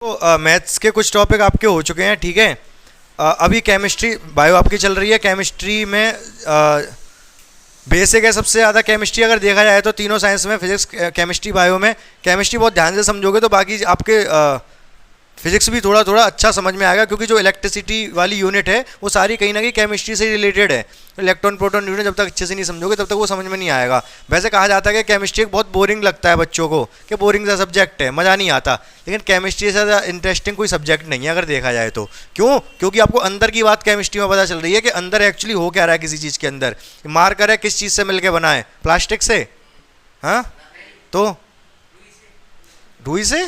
तो मैथ्स के कुछ टॉपिक आपके हो चुके हैं, ठीक है। अभी केमिस्ट्री बायो आपकी चल रही है। केमिस्ट्री में बेसिक है सबसे ज़्यादा केमिस्ट्री। अगर देखा जाए तो तीनों साइंस में, फिजिक्स, केमिस्ट्री, बायो में केमिस्ट्री बहुत ध्यान से समझोगे तो बाकी आपके फिजिक्स भी थोड़ा थोड़ा अच्छा समझ में आएगा, क्योंकि जो इलेक्ट्रिसिटी वाली यूनिट है वो सारी कहीं ना कहीं केमिस्ट्री से रिलेटेड है। इलेक्ट्रॉन, प्रोटॉन, न्यूट्रॉन जब तक अच्छे से नहीं समझोगे तब तक वो समझ में नहीं आएगा। वैसे कहा जाता है कि केमिस्ट्री बहुत बोरिंग लगता है बच्चों को, कि बोरिंग सा सब्जेक्ट है, मज़ा नहीं आता। लेकिन केमिस्ट्री से ज़्यादा इंटरेस्टिंग कोई सब्जेक्ट नहीं है अगर देखा जाए तो। क्यों? क्योंकि आपको अंदर की बात केमिस्ट्री में पता चल रही है कि अंदर एक्चुअली हो क्या रहा है किसी चीज़ के अंदर। मार्कर है किस चीज़ से मिलकर बना है? प्लास्टिक से? हाँ, तो रुई से?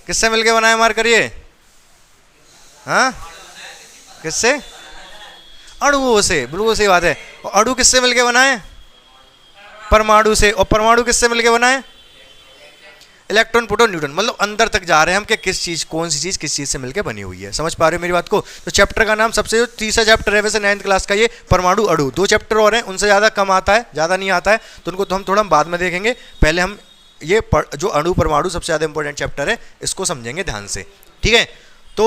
किससे मिलके बना है मार्कर ये? हाँ, किससे? अणुओं से। बिल्कुल सही बात है। और अणु किससे मिलके बना है? परमाणु से। और परमाणु किससे मिलके बना है? Electron, proton, neutron. मतलब अंदर तक जा रहे हैं हम कि किस चीज, कौन सी चीज किस चीज से मिलकर बनी हुई है। समझ पा रहे हो मेरी बात को? तो चैप्टर का नाम सबसे, जो तीसरा चैप्टर है वैसे 9th क्लास का, ये परमाणु अणु। 2 चैप्टर और हैं, उनसे ज़्यादा कम आता है, ज़्यादा नहीं आता है, तो उनको तो हम थोड़ा बाद में देखेंगे। पहले हम ये जो अणु परमाणु सबसे ज़्यादा इंपॉर्टेंट चैप्टर है, इसको समझेंगे ध्यान से, ठीक है। तो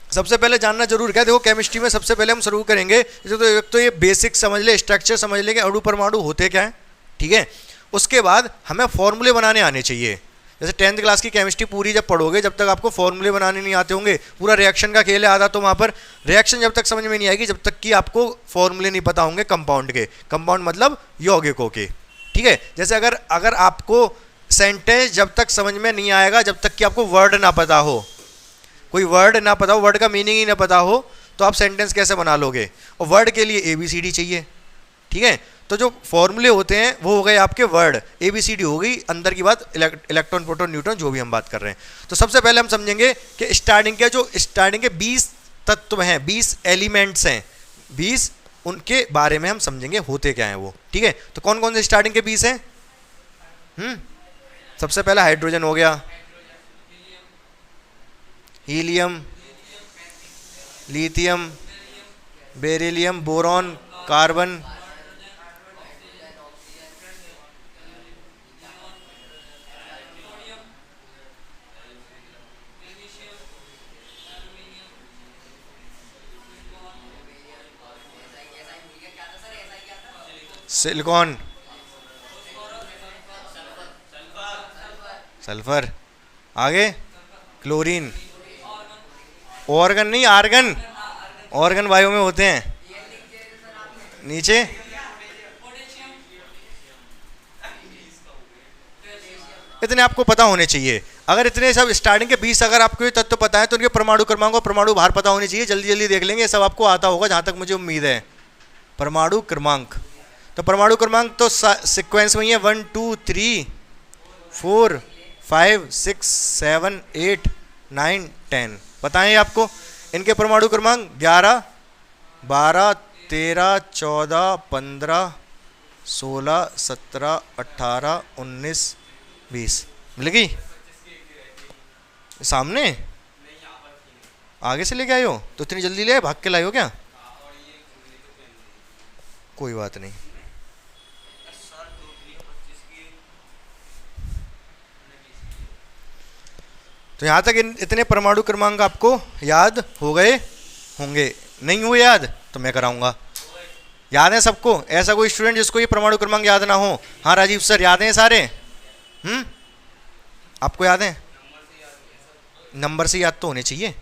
सबसे पहले जानना जरूर क्या, देखो केमिस्ट्री में सबसे पहले हम शुरू करेंगे, एक तो ये बेसिक समझ ले, स्ट्रक्चर समझ ले कि अणु परमाणु होते क्या है, ठीक है। उसके बाद हमें फॉर्मूले बनाने आने चाहिए। जैसे 10th क्लास की केमिस्ट्री पूरी जब पढ़ोगे, जब तक आपको फॉर्मूले बनाने नहीं आते होंगे, पूरा रिएक्शन का खेल है आधा, तो वहाँ पर रिएक्शन जब तक समझ में नहीं आएगी जब तक कि आपको फॉर्मूले नहीं पता होंगे कंपाउंड के। कंपाउंड मतलब यौगिकों के, ठीक है। जैसे अगर आपको सेंटेंस जब तक समझ में नहीं आएगा जब तक कि आपको वर्ड ना पता हो, कोई वर्ड ना पता हो, वर्ड का मीनिंग ही ना पता हो, तो आप सेंटेंस कैसे बना लोगे? और वर्ड के लिए ABCD चाहिए, ठीक है। तो जो फॉर्मूले होते हैं वो हो गए आपके वर्ड, ABCD हो गई अंदर की बात, इलेक्ट्रॉन, प्रोटॉन, न्यूट्रॉन, जो भी हम बात कर रहे हैं। तो सबसे पहले हम समझेंगे कि स्टार्टिंग के 20 तत्व हैं, 20 एलिमेंट्स हैं, 20, उनके बारे में हम समझेंगे होते क्या हैं वो, ठीक है। तो कौन कौन से स्टार्टिंग के 20 हैं? सबसे पहला हाइड्रोजन हो गया, helium, lithium, beryllium, boron, carbon, silicon, sulphur, आगे क्लोरीन, ऑर्गन नहीं, आर्गन, ऑर्गन वायु में होते हैं, नीचे इतने आपको पता होने चाहिए। अगर इतने सब स्टार्टिंग के 20 अगर आपको ये तत्व पता है तो उनके परमाणु क्रमांक और परमाणु भार पता होने चाहिए। जल्दी जल्दी देख लेंगे, सब आपको आता होगा जहां तक मुझे उम्मीद है। परमाणु क्रमांक, तो परमाणु क्रमांक तो सीक्वेंस में ही है, 1 2 3 4 5 6 7 8 9 10। बताएं आपको इनके परमाणु क्रमांक 11 12 13 14 15 16 17 18 19 20। मिल गई सामने? आगे से लेके आए हो तो इतनी जल्दी ले आए, भाग के लाए हो क्या? कोई बात नहीं। तो यहां तक इतने परमाणु क्रमांक आपको याद हो गए होंगे। नहीं हुए याद तो मैं कराऊंगा। याद है सबको? ऐसा कोई स्टूडेंट जिसको ये परमाणु क्रमांक याद ना हो? हाँ राजीव सर, याद है सारे? आपको याद है? नंबर से याद तो होने चाहिए,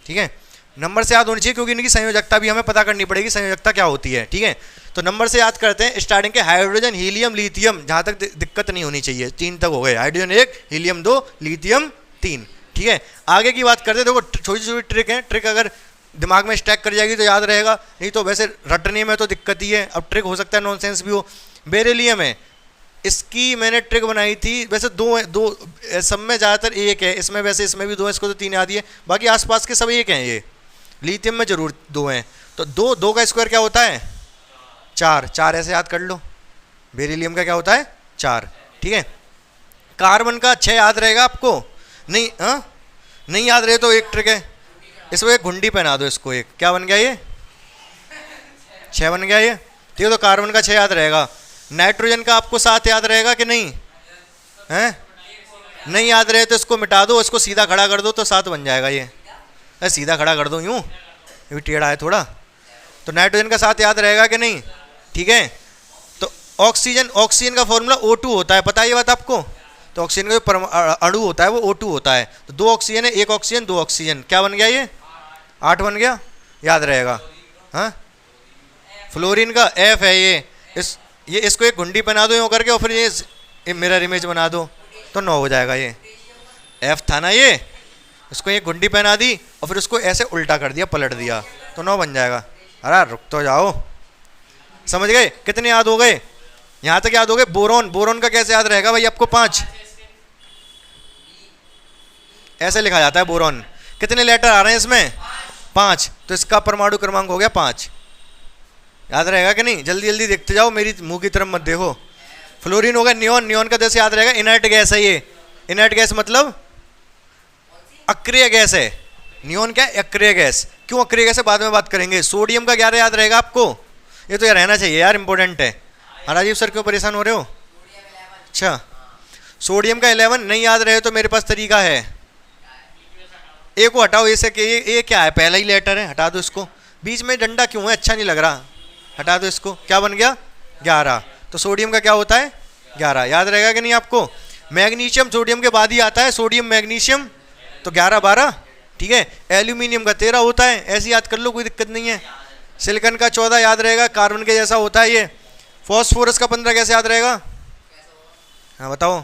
ठीक है। नंबर से याद होनी चाहिए क्योंकि इनकी संयोजकता भी हमें पता करनी पड़ेगी, संयोजकता क्या होती है, ठीक है। तो नंबर से याद करते हैं। स्टार्टिंग के हाइड्रोजन, हीलियम, लिथियम, जहां तक दिक्कत नहीं होनी चाहिए, 3 तक हो गए। हाइड्रोजन 1, हीलियम 2, लिथियम 3, ठीक है। आगे की बात करते हैं। देखो छोटी छोटी ट्रिक है, ट्रिक अगर दिमाग में स्टैक कर जाएगी तो याद रहेगा, नहीं तो वैसे रटने में तो दिक्कत ही है। अब ट्रिक हो सकता है नॉनसेंस भी हो। बेरिलियम है, इसकी मैंने ट्रिक बनाई थी। वैसे दो सब में ज़्यादातर एक है, इसमें वैसे इसमें भी 2 है, इसको तो 3 याद ही है, बाकी आसपास के सब एक हैं। ये लिथियम में जरूर 2 हैं, तो 2 का स्क्वायर क्या होता है? 4, 4 ऐसे याद कर लो। बेरिलियम का क्या होता है? 4, ठीक है। कार्बन का 6 याद रहेगा आपको? नहीं, हाँ नहीं याद रहे तो एक ट्रिक है, इसको एक घुंडी पहना दो, इसको एक, क्या बन गया ये? 6 बन गया ये, ठीक है। तो कार्बन का 6 याद रहेगा। नाइट्रोजन का आपको 7 याद रहेगा कि नहीं? हैं? नहीं याद रहे तो इसको मिटा दो, इसको सीधा खड़ा कर दो तो 7 बन जाएगा ये। सीधा खड़ा कर दो यूँ, ये भी टेढ़ा है थोड़ा। तो नाइट्रोजन का 7 याद रहेगा कि नहीं? ठीक है। तो ऑक्सीजन का फॉर्मूला O2 होता है, पता है ये बात आपको? तो ऑक्सीजन का जो अणु होता है वो O2 होता है। तो 2 ऑक्सीजन है, 1 ऑक्सीजन 2 ऑक्सीजन, क्या बन गया ये? 8 बन गया, याद रहेगा। हाँ, फ्लोरीन का F है ये इसको एक घुंडी बना दो यूँ करके और फिर ये मिरर इमेज बना दो तो 9 हो जाएगा। ये F था ना, ये इसको एक घुंडी पहना दी और फिर उसको ऐसे उल्टा कर दिया, पलट दिया तो 9 बन जाएगा। अरे रुक तो जाओ, समझ गए? कितने याद हो गए? यहाँ तक याद हो गए। बोरोन का कैसे याद रहेगा भाई आपको? 5 ऐसे लिखा जाता है बोरोन। कितने लेटर आ रहे हैं इसमें? 5। तो इसका परमाणु क्रमांक हो गया 5। याद रहेगा कि नहीं? जल्दी जल्दी देखते जाओ, मेरी मुंह की तरफ मत देखो। फ्लोरीन होगा नियोन का जैसे याद रहेगा, इनर्ट गैस है ये। इनर्ट गैस मतलब अक्रिय गैस है। नियोन क्या है? अक्रिय गैस। क्यों अक्रिय गैस है बाद में बात करेंगे। सोडियम का 11 याद रहेगा आपको? ये तो यार रहना चाहिए यार, इंपॉर्टेंट है। राजीव सर क्यों परेशान हो रहे हो? अच्छा, सोडियम का 11 नहीं याद रहे तो मेरे पास तरीका है। ए को हटाओ, ए से कि ये क्या है? पहला ही लेटर है, हटा दो इसको। बीच में डंडा क्यों है? अच्छा नहीं लग रहा, हटा दो इसको। क्या बन गया? 11। तो सोडियम का क्या होता है? 11। याद रहेगा कि नहीं आपको? मैग्नीशियम सोडियम के बाद ही आता है, सोडियम मैग्नीशियम, तो 11 12। ठीक है। एल्यूमिनियम का 13 होता है, ऐसे याद कर लो, कोई दिक्कत नहीं है। सिलिकॉन का 14 याद रहेगा, कार्बन के जैसा होता है ये। फॉस्फोरस का 15 कैसे याद रहेगा? हाँ बताओ,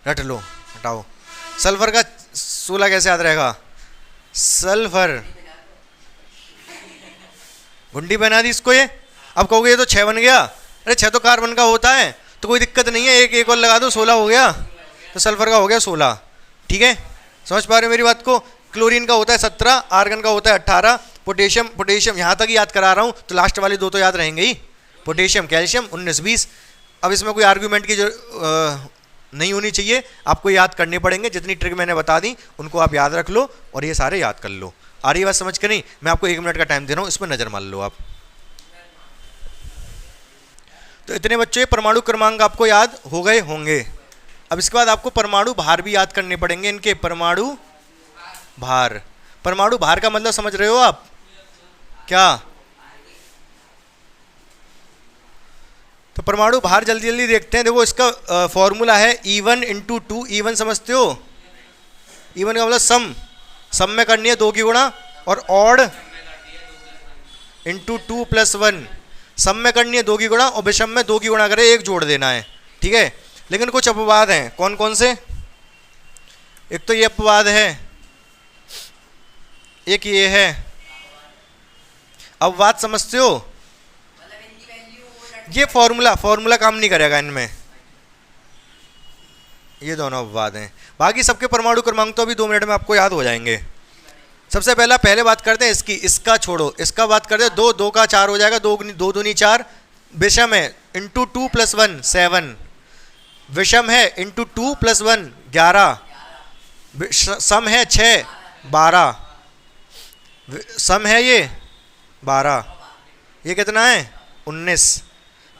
रट लो, हटाओ। सल्फर का 16 कैसे याद रहेगा? सल्फर, घुंडी बना दी इसको ये। अब कहोगे ये तो 6 बन गया। अरे 6 तो कार्बन का होता है, तो कोई दिक्कत नहीं है, एक और लगा दो, 16 हो गया। तो सल्फर का हो गया 16। ठीक है, समझ पा रहे हो मेरी बात को? क्लोरीन का होता है 17, आर्गन का होता है 18, पोटेशियम यहाँ तक ही याद करा रहा हूँ, तो लास्ट वाले 2 तो याद रहेंगे ही। Potassium calcium 19 20। अब इसमें कोई आर्ग्यूमेंट की जो नहीं होनी चाहिए, आपको याद करने पड़ेंगे। जितनी ट्रिक मैंने बता दी उनको आप याद रख लो और ये सारे याद कर लो। आ रही बात समझ के नहीं? मैं आपको 1 मिनट का टाइम दे रहा हूँ, इसमें नज़र मार लो आप। तो इतने बच्चों ये परमाणु क्रमांक आपको याद हो गए होंगे। अब इसके बाद आपको परमाणु भार भी याद करने पड़ेंगे इनके। परमाणु भार, परमाणु भार का मतलब समझ रहे हो आप? क्या? तो परमाणु भार जल्दी जल्दी देखते हैं। देखो इसका फॉर्मूला है E1 × 2। E1 समझते हो? E1 का मतलब सम में करनी है 2 की गुणा, और ऑड × 2 + 1, सम में करनी है 2 की गुणा और विषम में 2 की गुणा करे 1 जोड़ देना है। ठीक है, लेकिन कुछ अपवाद हैं। कौन कौन से? एक तो ये अपवाद है, एक ये है। अपवाद समझते हो? ये फॉर्मूला काम नहीं करेगा इनमें, ये दोनों अपवाद हैं। बाकी सबके परमाणु क्रमांक तो अभी 2 मिनट में आपको याद हो जाएंगे। सबसे पहले बात करते हैं इसकी, इसका छोड़ो, इसका बात करते हैं। 2 का 4 हो जाएगा, 2 दूनी 4। विषम है × 2 + 1 7, विषम है × 2 + 1 11, सम है 6 12, सम है ये 12, ये कितना है 19,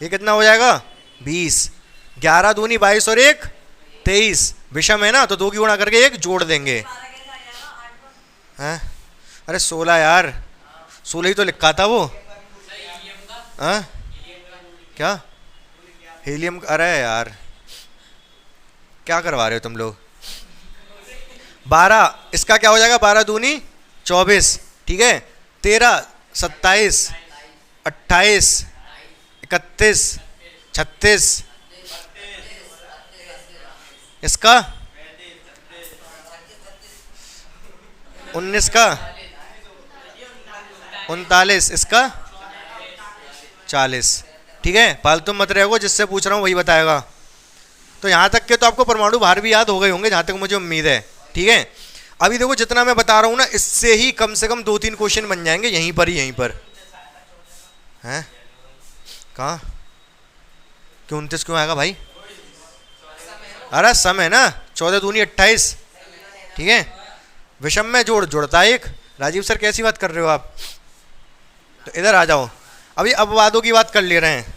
ये कितना हो जाएगा 20, 11 दूनी 22 और 1 23, विषम है ना, तो 2 की गुणा करके 1 जोड़ देंगे। हैं? अरे 16 यार, 16 ही तो लिखा था वो। हाँ क्या हीलियम? अरे यार क्या करवा रहे हो तुम लोग? 12, इसका क्या हो जाएगा? 12 दूनी 24, ठीक है। 13 27 28 31 36, इसका 19 का 39, इसका 40। ठीक है, फालतू मत रहो, जिससे पूछ रहा हूँ वही बताएगा। तो यहाँ तक के तो आपको परमाणु भार भी याद हो गए होंगे, जहाँ तक मुझे उम्मीद है। ठीक है, अभी देखो जितना मैं बता रहा हूँ ना, इससे ही कम से कम 2-3 क्वेश्चन बन जाएंगे यहीं पर हैं। कहाँ? क्यों 29 क्यों आएगा भाई? अरे सम है ना, 14 दूनी 28, ठीक है। विषम में जोड़ता है 1। राजीव सर कैसी बात कर रहे हो आप? तो इधर आ जाओ। अभी अपवादों की बात कर ले रहे हैं।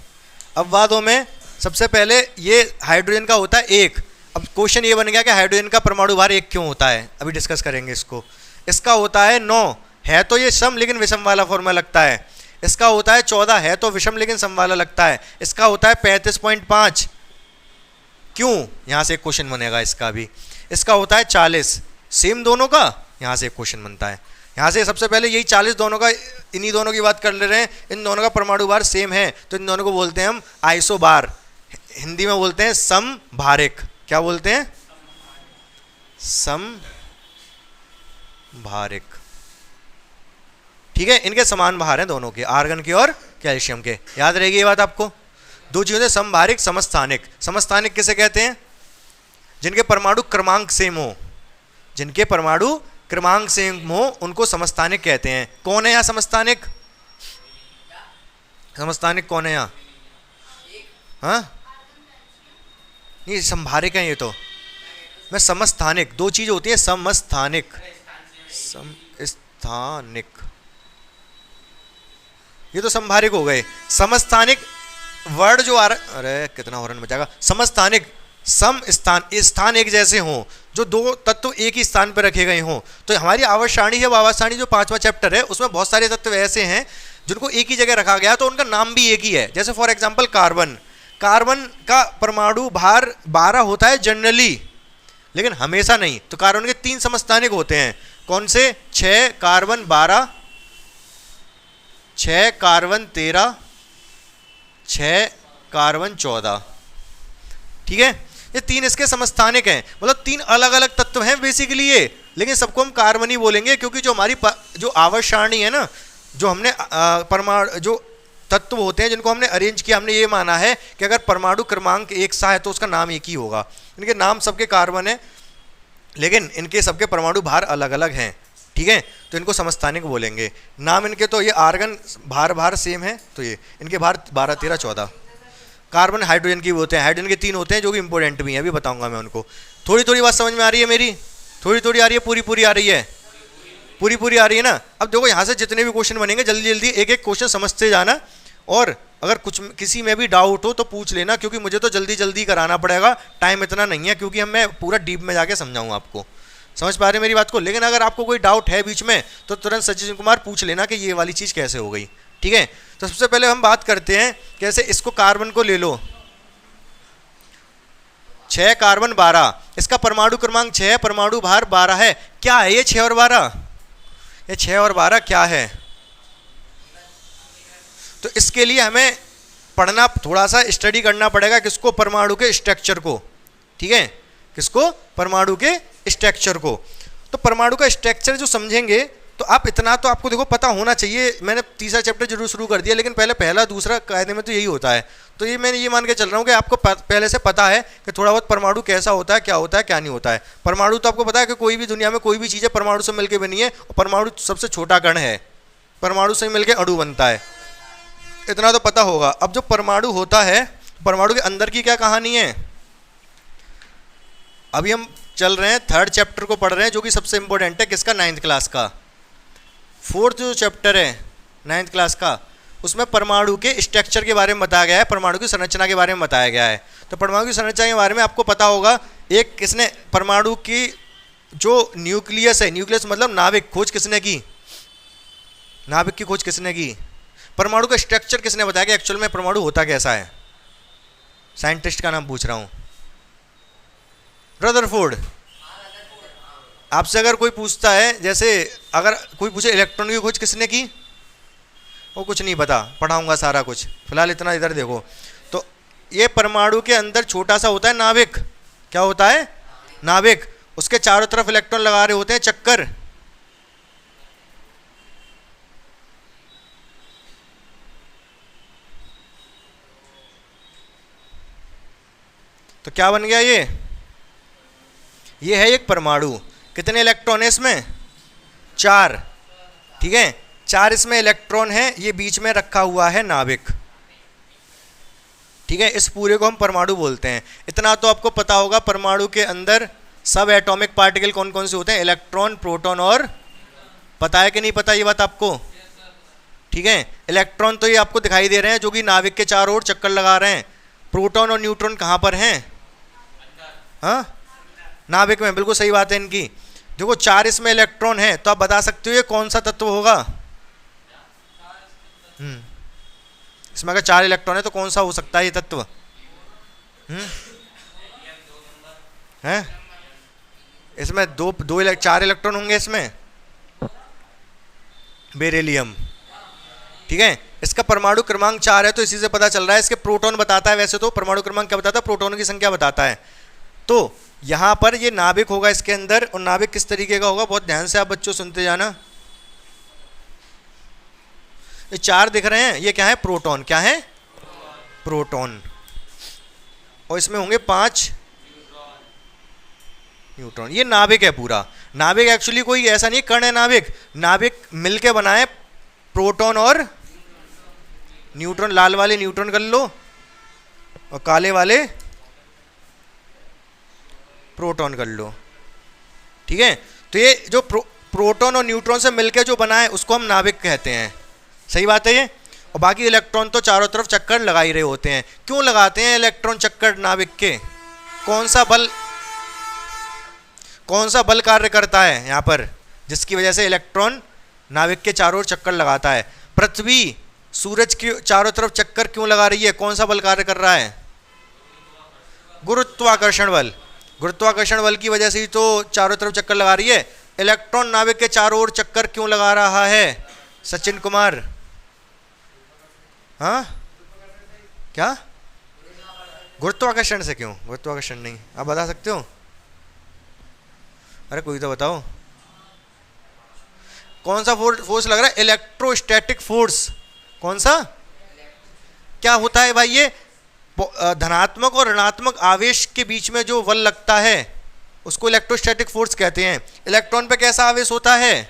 अपवादों में सबसे पहले ये हाइड्रोजन का होता है 1, अब क्वेश्चन ये बन गया कि हाइड्रोजन का परमाणु भार 1 क्यों होता है, अभी डिस्कस करेंगे इसको। इसका होता है 9, है तो ये सम लेकिन विषम वाला फॉर्मूला लगता है। इसका होता है 14, है तो विषम लेकिन सम वाला लगता है। इसका होता है 35.5, क्यों, यहाँ से एक क्वेश्चन बनेगा इसका भी। इसका होता है 40, सेम दोनों का, यहाँ से एक क्वेश्चन बनता है। यहाँ से सबसे पहले यही 40 दोनों का, इन्हीं दोनों की बात कर ले रहे हैं, इन दोनों का परमाणु भार सेम है तो इन दोनों को बोलते हैं हम आइसोबार, हिंदी में बोलते हैं समभारिक। क्या बोलते हैं? समभारिक। ठीक है, इनके समान भार हैं दोनों के, आर्गन के और कैल्शियम के, याद रहेगी ये बात आपको। दो चीजें, समभारिक, समस्थानिक। समस्थानिक किसे कहते हैं? जिनके परमाणु क्रमांक सेम हो, जिनके परमाणु क्रमांक सेम हो उनको समस्थानिक कहते हैं। कौन है यहाँ समस्थानिक? समस्थानिक कौन है यहाँ? हाँ नहीं, समभारिक है ये तो। मैं समस्थानिक, दो चीज होती है, समस्थानिक, समस्थानिक, ये तो समभारिक हो गए। समस्थानिक वर्ड जो आ रहा, अरे कितना हॉर्न बजाएगा। समस्थानिक, सम स्थान, स्थान एक जैसे हों, जो दो तत्व एक ही स्थान पर रखे गए हों। तो हमारी आवर्त सारणी है, आवर्त सारणी जो 5वां चैप्टर है, उसमें बहुत सारे तत्व ऐसे हैं जिनको एक ही जगह रखा गया तो उनका नाम भी एक ही है। जैसे फॉर एग्जांपल कार्बन, कार्बन का परमाणु भार 12 होता है जनरली, लेकिन हमेशा नहीं। तो कार्बन के 3 समस्थानिक होते हैं, कौन से? 6 कार्बन 12, 6 कार्बन 13, 6 कार्बन 14। ठीक है, ये 3 इसके समस्थानिक हैं, मतलब 3 अलग अलग तत्व हैं बेसिकली ये, लेकिन सबको हम कार्बन ही बोलेंगे क्योंकि जो हमारी जो आवर्त सारणी है ना, जो हमने परमाणु जो तत्व होते हैं जिनको हमने अरेंज किया, हमने ये माना है कि अगर परमाणु क्रमांक एक सा है तो उसका नाम एक ही होगा। इनके नाम सबके कार्बन है, लेकिन इनके सबके परमाणु भार अलग अलग हैं। ठीक है, तो इनको समस्थानिक बोलेंगे। नाम इनके तो ये आर्गन भार सेम है, तो ये इनके भार 12, 13, 14। कार्बन हाइड्रोजन की होते हैं, हाइड्रोजन के 3 होते हैं जो कि इंपॉर्टेंट भी हैं, अभी बताऊंगा मैं उनको। थोड़ी थोड़ी बात समझ में आ रही है मेरी? थोड़ी थोड़ी आ रही है, पूरी पूरी आ रही है? पूरी पूरी आ रही है ना। अब देखो यहाँ से जितने भी क्वेश्चन बनेंगे जल्दी जल्दी एक एक क्वेश्चन समझते जाना, और अगर कुछ किसी में भी डाउट हो तो पूछ लेना, क्योंकि मुझे तो जल्दी जल्दी कराना पड़ेगा, टाइम इतना नहीं है, क्योंकि मैं पूरा डीप में जाके समझाऊंगा आपको। समझ पा रहे मेरी बात को? लेकिन अगर आपको कोई डाउट है बीच में तो तुरंत सचिन कुमार पूछ लेना कि ये वाली चीज़ कैसे हो गई। ठीक है, तो सबसे पहले हम बात करते हैं कैसे। इसको कार्बन को ले लो, 6 कार्बन 12, इसका परमाणु क्रमांक 6 है, परमाणु भार 12 है। क्या है ये 6 और 12? ये 6 और 12 क्या है? तो इसके लिए हमें पढ़ना, थोड़ा सा स्टडी करना पड़ेगा, किसको? परमाणु के स्ट्रक्चर को। ठीक है, किसको? परमाणु के स्ट्रक्चर को। तो परमाणु का स्ट्रक्चर जो समझेंगे तो आप इतना तो आपको देखो पता होना चाहिए। मैंने तीसरा चैप्टर जरूर शुरू कर दिया, लेकिन पहले पहला दूसरा कायदे में तो यही होता है। तो ये मैंने ये मान के चल रहा हूँ कि आपको पहले से पता है कि थोड़ा बहुत परमाणु कैसा होता है, क्या होता है, क्या नहीं होता है। परमाणु तो आपको पता है कि कोई भी दुनिया में कोई भी चीज़ है परमाणु से मिलकर बनी है, और परमाणु सबसे छोटा कण है, परमाणु से मिलकर अणु बनता है, इतना तो पता होगा। अब जो परमाणु होता है, परमाणु के अंदर की क्या कहानी है, अभी हम चल रहे हैं 3rd चैप्टर को पढ़ रहे हैं, जो कि सबसे इंपॉर्टेंट है। किसका? 9th क्लास का। 4th जो चैप्टर है 9th क्लास का, उसमें परमाणु के स्ट्रक्चर के बारे में बताया गया है, परमाणु की संरचना के बारे में बताया गया है। तो परमाणु की संरचना के बारे में आपको पता होगा। एक किसने परमाणु की जो न्यूक्लियस है, न्यूक्लियस मतलब नाभिक, खोज किसने की? नाभिक की खोज किसने की? परमाणु का स्ट्रक्चर किसने बताया कि एक्चुअल में परमाणु होता कैसा है? साइंटिस्ट का नाम पूछ रहा हूँ। रदरफोर्ड। आपसे अगर कोई पूछता है, जैसे अगर कोई पूछे इलेक्ट्रॉन की खोज किसने की, वो कुछ नहीं पता, पढ़ाऊंगा सारा कुछ, फिलहाल इतना इधर देखो। तो ये परमाणु के अंदर छोटा सा होता है नाभिक। क्या होता है? नाभिक। उसके चारों तरफ इलेक्ट्रॉन लगा रहे होते हैं चक्कर। तो क्या बन गया ये है एक परमाणु। कितने इलेक्ट्रॉन है इसमें? 4। ठीक है, 4 इसमें इलेक्ट्रॉन है, ये बीच में रखा हुआ है नाभिक। ठीक है, इस पूरे को हम परमाणु बोलते हैं। इतना तो आपको पता होगा, परमाणु के अंदर सब एटॉमिक पार्टिकल कौन कौन से होते हैं? इलेक्ट्रॉन, प्रोटॉन और, पता है कि नहीं पता ये बात आपको? ठीक है, इलेक्ट्रॉन तो ये आपको दिखाई दे रहे हैं जो कि नाभिक के चारों ओर चक्कर लगा रहे हैं। प्रोटॉन और न्यूट्रॉन कहाँ पर हैं? हाँ, नाभिक में, बिल्कुल सही बात है इनकी। देखो 4 इसमें इलेक्ट्रॉन है, तो आप बता सकते हो ये कौन सा तत्व होगा? इसमें अगर 4 इलेक्ट्रॉन है तो कौन सा हो सकता है ये तत्व? है इसमें 4 इलेक्ट्रॉन होंगे इसमें। बेरिलियम, ठीक है। इसका परमाणु क्रमांक 4 है, तो इसी से पता चल रहा है। इसके प्रोटॉन बताता है, वैसे तो परमाणु क्रमांक क्या बताता है? प्रोटॉन की संख्या बताता है। तो यहां पर ये नाभिक होगा इसके अंदर, और नाभिक किस तरीके का होगा? बहुत ध्यान से आप बच्चों सुनते जाना। ये 4 दिख रहे हैं, ये क्या है? प्रोटॉन। क्या है? प्रोटॉन। और इसमें होंगे 5 न्यूट्रॉन। ये नाभिक है पूरा। नाभिक एक्चुअली कोई ऐसा नहीं कण है, नाभिक नाभिक मिलके बनाए प्रोटॉन और न्यूट्रॉन। लाल वाले न्यूट्रॉन कर लो और काले वाले प्रोटॉन कर लो, ठीक है। तो ये जो प्रोटॉन और न्यूट्रॉन से मिलके जो बना है उसको हम नाभिक कहते हैं। सही बात है ये। और बाकी इलेक्ट्रॉन तो चारों तरफ चक्कर लगा ही रहे होते हैं। क्यों लगाते हैं इलेक्ट्रॉन चक्कर नाभिक के? कौन सा बल कार्य करता है यहाँ पर, जिसकी वजह से इलेक्ट्रॉन नाभिक के चारों ओर चक्कर लगाता है? पृथ्वी सूरज के चारों तरफ चक्कर क्यों लगा रही है? कौन सा बल कार्य कर रहा है? गुरुत्वाकर्षण बल। गुरुत्वाकर्षण बल की वजह से ही तो चारों तरफ चक्कर लगा रही है। इलेक्ट्रॉन नाभिक के चारों ओर चक्कर क्यों लगा रहा है सचिन कुमार? हाँ, क्या? गुरुत्वाकर्षण से। क्यों गुरुत्वाकर्षण नहीं, आप बता सकते हो? अरे कोई तो बताओ, कौन सा फोर्स लग रहा है? Electrostatic force. कौन सा? क्या होता है भाई ये? धनात्मक और ऋणात्मक आवेश के बीच में जो बल लगता है उसको इलेक्ट्रोस्टैटिक फोर्स कहते हैं। इलेक्ट्रॉन पे कैसा आवेश होता है?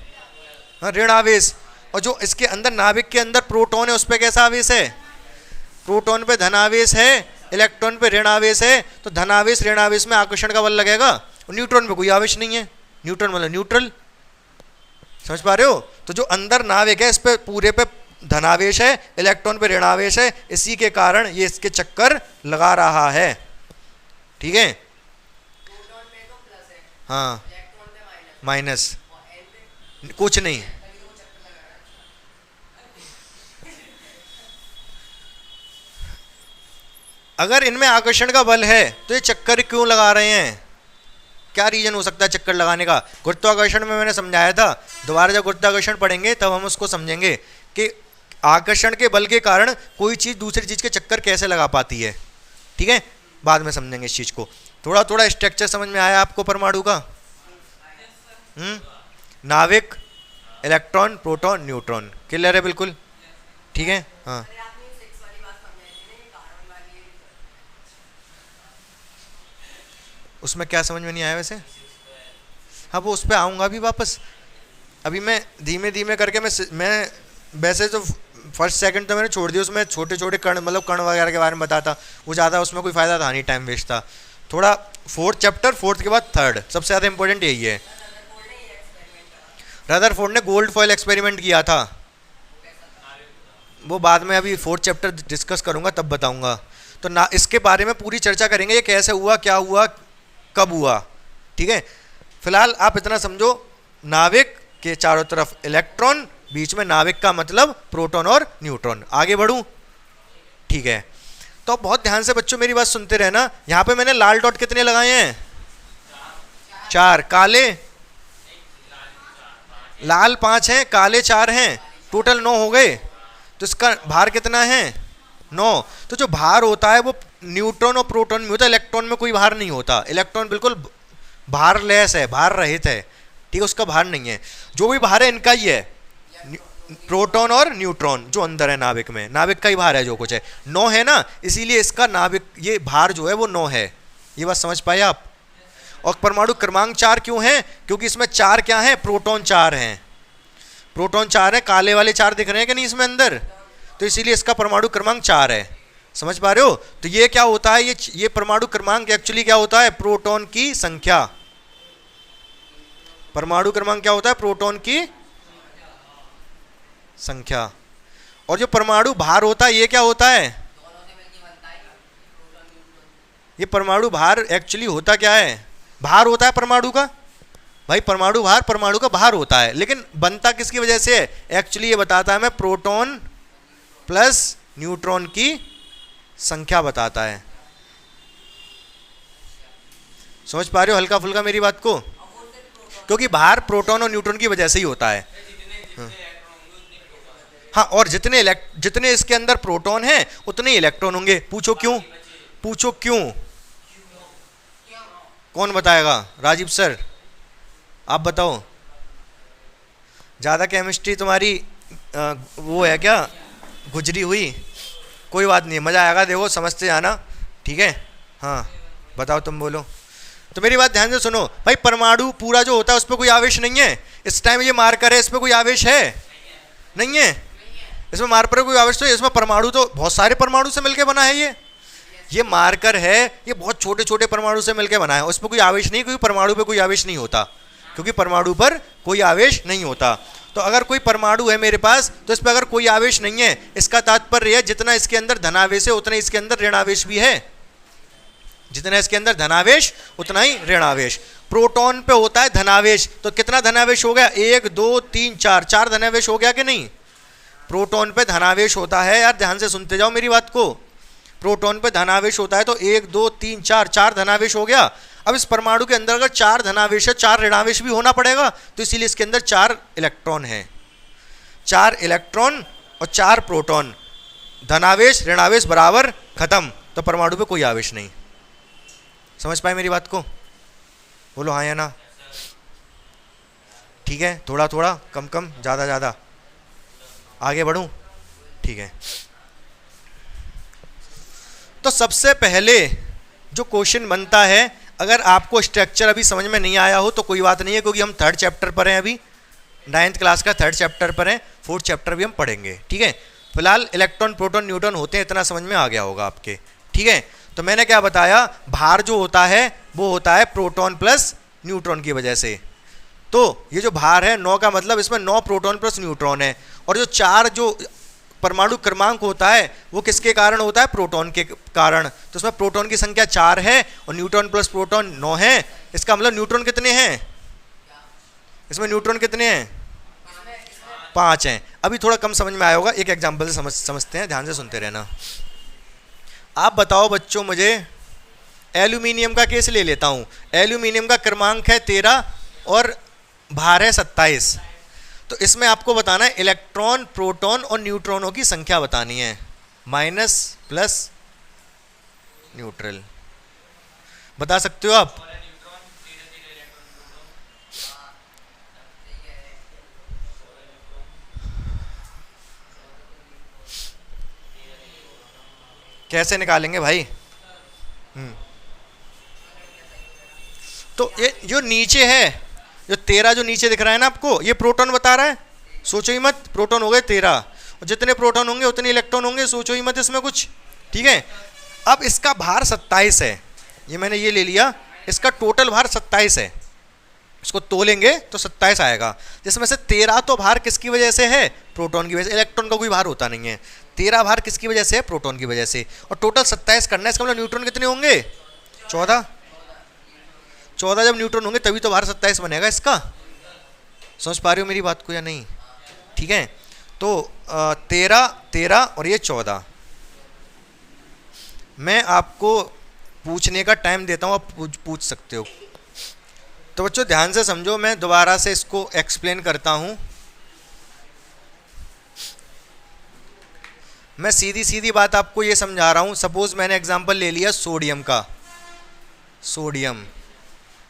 ऋण आवेश। और जो इसके अंदर नाभिक के अंदर प्रोटॉन है उस पर कैसा आवेश है? प्रोटॉन पे धन आवेश है, इलेक्ट्रॉन पे ऋण आवेश है। तो धन आवेश ऋण आवेश में आकर्षण का बल लगेगा। और न्यूट्रॉन पे कोई आवेश नहीं है, न्यूट्रॉन मतलब न्यूट्रल। समझ पा रहे हो? तो जो अंदर नाभिक है इस पे पूरे पे धनावेश है, इलेक्ट्रॉन पे ऋणावेश है, इसी के कारण ये इसके चक्कर लगा रहा है, ठीक है। हाँ, माइनस कुछ नहीं। अगर इनमें आकर्षण का बल है तो ये चक्कर क्यों लगा रहे हैं? क्या रीजन हो सकता है चक्कर लगाने का? गुरुत्वाकर्षण में मैंने समझाया था, दोबारा जब गुरुत्वाकर्षण पढ़ेंगे तब हम उसको समझेंगे कि आकर्षण के बल के कारण कोई चीज़ दूसरी चीज़ के चक्कर कैसे लगा पाती है, ठीक है। बाद में समझेंगे इस चीज़ को। थोड़ा थोड़ा स्ट्रक्चर समझ में आया आपको परमाणु का? नाभिक, इलेक्ट्रॉन, प्रोटॉन, न्यूट्रॉन, क्लियर है बिल्कुल, ठीक है। हाँ, उसमें क्या समझ में नहीं आया वैसे? हाँ, वो उस पर आऊँगा भी वापस। अभी मैं धीमे धीमे करके मैं वैसे तो फर्स्ट सेकंड तो मैंने छोड़ दिया, उसमें छोटे छोटे कण मतलब कण वगैरह के बारे में बताता, वो ज़्यादा उसमें कोई फ़ायदा था नहीं, टाइम वेस्ट था। थोड़ा 4th चैप्टर, 4th के बाद 3rd, सबसे ज़्यादा इंपॉर्टेंट यही है। रदरफोर्ड ने गोल्ड फॉयल एक्सपेरिमेंट किया था, वो बाद में अभी 4th चैप्टर डिस्कस करूँगा तब बताऊँगा। तो ना इसके बारे में पूरी चर्चा करेंगे, ये कैसे हुआ, क्या हुआ, कब हुआ, ठीक है। फिलहाल आप इतना समझो, नाभिक के चारों तरफ इलेक्ट्रॉन, बीच में नाभिक का मतलब प्रोटॉन और न्यूट्रॉन। आगे बढ़ूं? ठीक है। तो बहुत ध्यान से बच्चों मेरी बात सुनते रहना। यहाँ पे मैंने लाल डॉट कितने लगाए हैं? 4। काले? लाल 5 हैं, काले 4 हैं, टोटल 9 हो गए। तो इसका भार कितना है? 9। तो जो भार होता है वो न्यूट्रॉन और प्रोटॉन में होता है, इलेक्ट्रॉन में कोई भार नहीं होता। इलेक्ट्रॉन बिल्कुल भारलेस है, भार रहित है, ठीक है, उसका भार नहीं है। जो भी भार है इनका ही है, प्रोटॉन और न्यूट्रॉन जो अंदर है नाभिक में, नाभिक का ही भार है जो कुछ है। 9 है ना, इसीलिए इसका नाभिक ये भार जो है वो 9 है। ये बात समझ पाए आप? और परमाणु क्रमांक 4 क्यों है? क्योंकि इसमें 4 क्या है? प्रोटॉन 4 हैं, प्रोटॉन 4 है। काले वाले 4 दिख रहे हैं कि नहीं इसमें अंदर? तो इसीलिए इसका परमाणु क्रमांक 4 है। समझ पा रहे हो? तो ये क्या होता है, ये परमाणु क्रमांक एक्चुअली क्या होता है? प्रोटॉन की संख्या। परमाणु क्रमांक क्या होता है? प्रोटॉन की संख्या। और जो परमाणु भार होता है ये क्या होता है? ये परमाणु भार एक्चुअली होता क्या है? भार होता है परमाणु का भाई, परमाणु भार परमाणु का भार होता है, लेकिन बनता किसकी वजह से है? एक्चुअली ये बताता है हमें प्रोटॉन प्लस न्यूट्रॉन की संख्या बताता है। समझ पा रहे हो हल्का फुल्का मेरी बात को? क्योंकि भार प्रोटॉन और न्यूट्रॉन की वजह से ही होता है। हाँ, और जितने इसके अंदर प्रोटॉन हैं उतने ही इलेक्ट्रॉन होंगे। पूछो क्यों? पूछो क्यों? कौन बताएगा? राजीव सर आप बताओ। ज़्यादा केमिस्ट्री तुम्हारी वो है क्या, गुजरी हुई? कोई बात नहीं, मज़ा आएगा, देखो समझते जाना, ठीक है। हाँ बताओ, तुम बोलो। तो मेरी बात ध्यान से सुनो भाई, परमाणु पूरा जो होता है उस पर कोई आवेश नहीं है। इस टाइम ये मार्कर है, इस पर कोई आवेश है? नहीं है। इसमें मार्कर कोई आवेश तो, इसमें परमाणु तो बहुत सारे परमाणु से मिलकर बना है। ये मार्कर है, ये बहुत छोटे छोटे परमाणु से मिलकर बना है। उस पर कोई आवेश नहीं, क्योंकि परमाणु पे कोई आवेश नहीं होता, क्योंकि परमाणु पर कोई आवेश नहीं होता। तो अगर कोई परमाणु है मेरे पास, तो इस पर अगर कोई आवेश नहीं है, इसका तात्पर्य है जितना इसके अंदर धनावेश है उतना इसके अंदर ऋणावेश भी है। जितना इसके अंदर धनावेश उतना ही ऋणावेश। प्रोटॉन पे होता है धनावेश, तो कितना धनावेश हो गया? 1 2 3 4, 4 धनावेश हो गया कि नहीं? प्रोटॉन पे धनावेश होता है, यार ध्यान से सुनते जाओ मेरी बात को। प्रोटॉन पे धनावेश होता है तो 1 2 3 4, 4 धनावेश हो गया। अब इस परमाणु के अंदर अगर 4 धनावेश है, 4 ऋणावेश भी होना पड़ेगा, तो इसीलिए इसके अंदर 4 इलेक्ट्रॉन है। 4 इलेक्ट्रॉन और 4 प्रोटॉन, धनावेश ऋणावेश बराबर खत्म। तो परमाणु पे कोई आवेश नहीं। समझ पाए मेरी बात को? बोलो हाँ या ना। ठीक है, थोड़ा थोड़ा, कम कम, ज़्यादा ज़्यादा, आगे बढ़ूं? ठीक है। तो सबसे पहले जो क्वेश्चन बनता है, अगर आपको स्ट्रक्चर अभी समझ में नहीं आया हो तो कोई बात नहीं है, क्योंकि हम 3rd चैप्टर पर हैं, अभी 9th क्लास का 3rd चैप्टर पर हैं, 4th चैप्टर भी हम पढ़ेंगे। ठीक है, फिलहाल इलेक्ट्रॉन प्रोटॉन न्यूट्रॉन होते हैं, इतना समझ में आ गया होगा आपके। ठीक है, तो मैंने क्या बताया, भार जो होता है वो होता है प्रोटॉन प्लस न्यूट्रॉन की वजह से। तो ये जो भार है 9 का मतलब इसमें 9 प्रोटॉन प्लस न्यूट्रॉन है, और जो 4 जो परमाणु क्रमांक होता है वो किसके कारण होता है? प्रोटॉन के कारण। तो इसमें प्रोटॉन की संख्या 4 है और न्यूट्रॉन प्लस प्रोटॉन 9 है। इसका मतलब न्यूट्रॉन कितने हैं? इसमें न्यूट्रॉन कितने हैं? 5 हैं। अभी थोड़ा कम समझ में आया होगा, एक एग्जाम्पल से समझते हैं, ध्यान से सुनते रहना। आप बताओ बच्चों मुझे, एल्यूमिनियम का केस ले लेता हूँ। एल्यूमिनियम का क्रमांक है 13 और भार है 27। तो इसमें आपको बताना है इलेक्ट्रॉन प्रोटॉन और न्यूट्रॉनों की संख्या बतानी है, माइनस प्लस न्यूट्रल। बता सकते हो आप? कैसे निकालेंगे भाई? तो ये जो नीचे है, जो 13 जो नीचे दिख रहा है ना आपको, ये प्रोटॉन बता रहा है। सोचो ही मत, प्रोटॉन हो गए 13, और जितने प्रोटॉन होंगे उतने इलेक्ट्रॉन होंगे, सोचो ही मत इसमें कुछ। ठीक है, अब इसका भार 27 है, ये मैंने ये ले लिया, इसका टोटल भार 27 है। इसको तोलेंगे तो 27 आएगा, जिसमें से 13 तो भार किसकी वजह से है? प्रोटॉन की वजह से। इलेक्ट्रॉन का कोई भार होता नहीं है। 13 भार किसकी वजह से है? प्रोटॉन की वजह से। और टोटल 27 करना है, इसका मतलब न्यूट्रॉन कितने होंगे? 14। 14 जब न्यूट्रॉन होंगे तभी तो भार 27 बनेगा इसका। समझ पा रहे हो मेरी बात को या नहीं? ठीक है, तो 13 और ये 14। मैं आपको पूछने का टाइम देता हूँ, आप पूछ सकते हो। तो बच्चों ध्यान से समझो, मैं दोबारा से इसको एक्सप्लेन करता हूँ। मैं सीधी सीधी बात आपको ये समझा रहा हूँ। सपोज मैंने एग्जांपल ले लिया सोडियम का। सोडियम,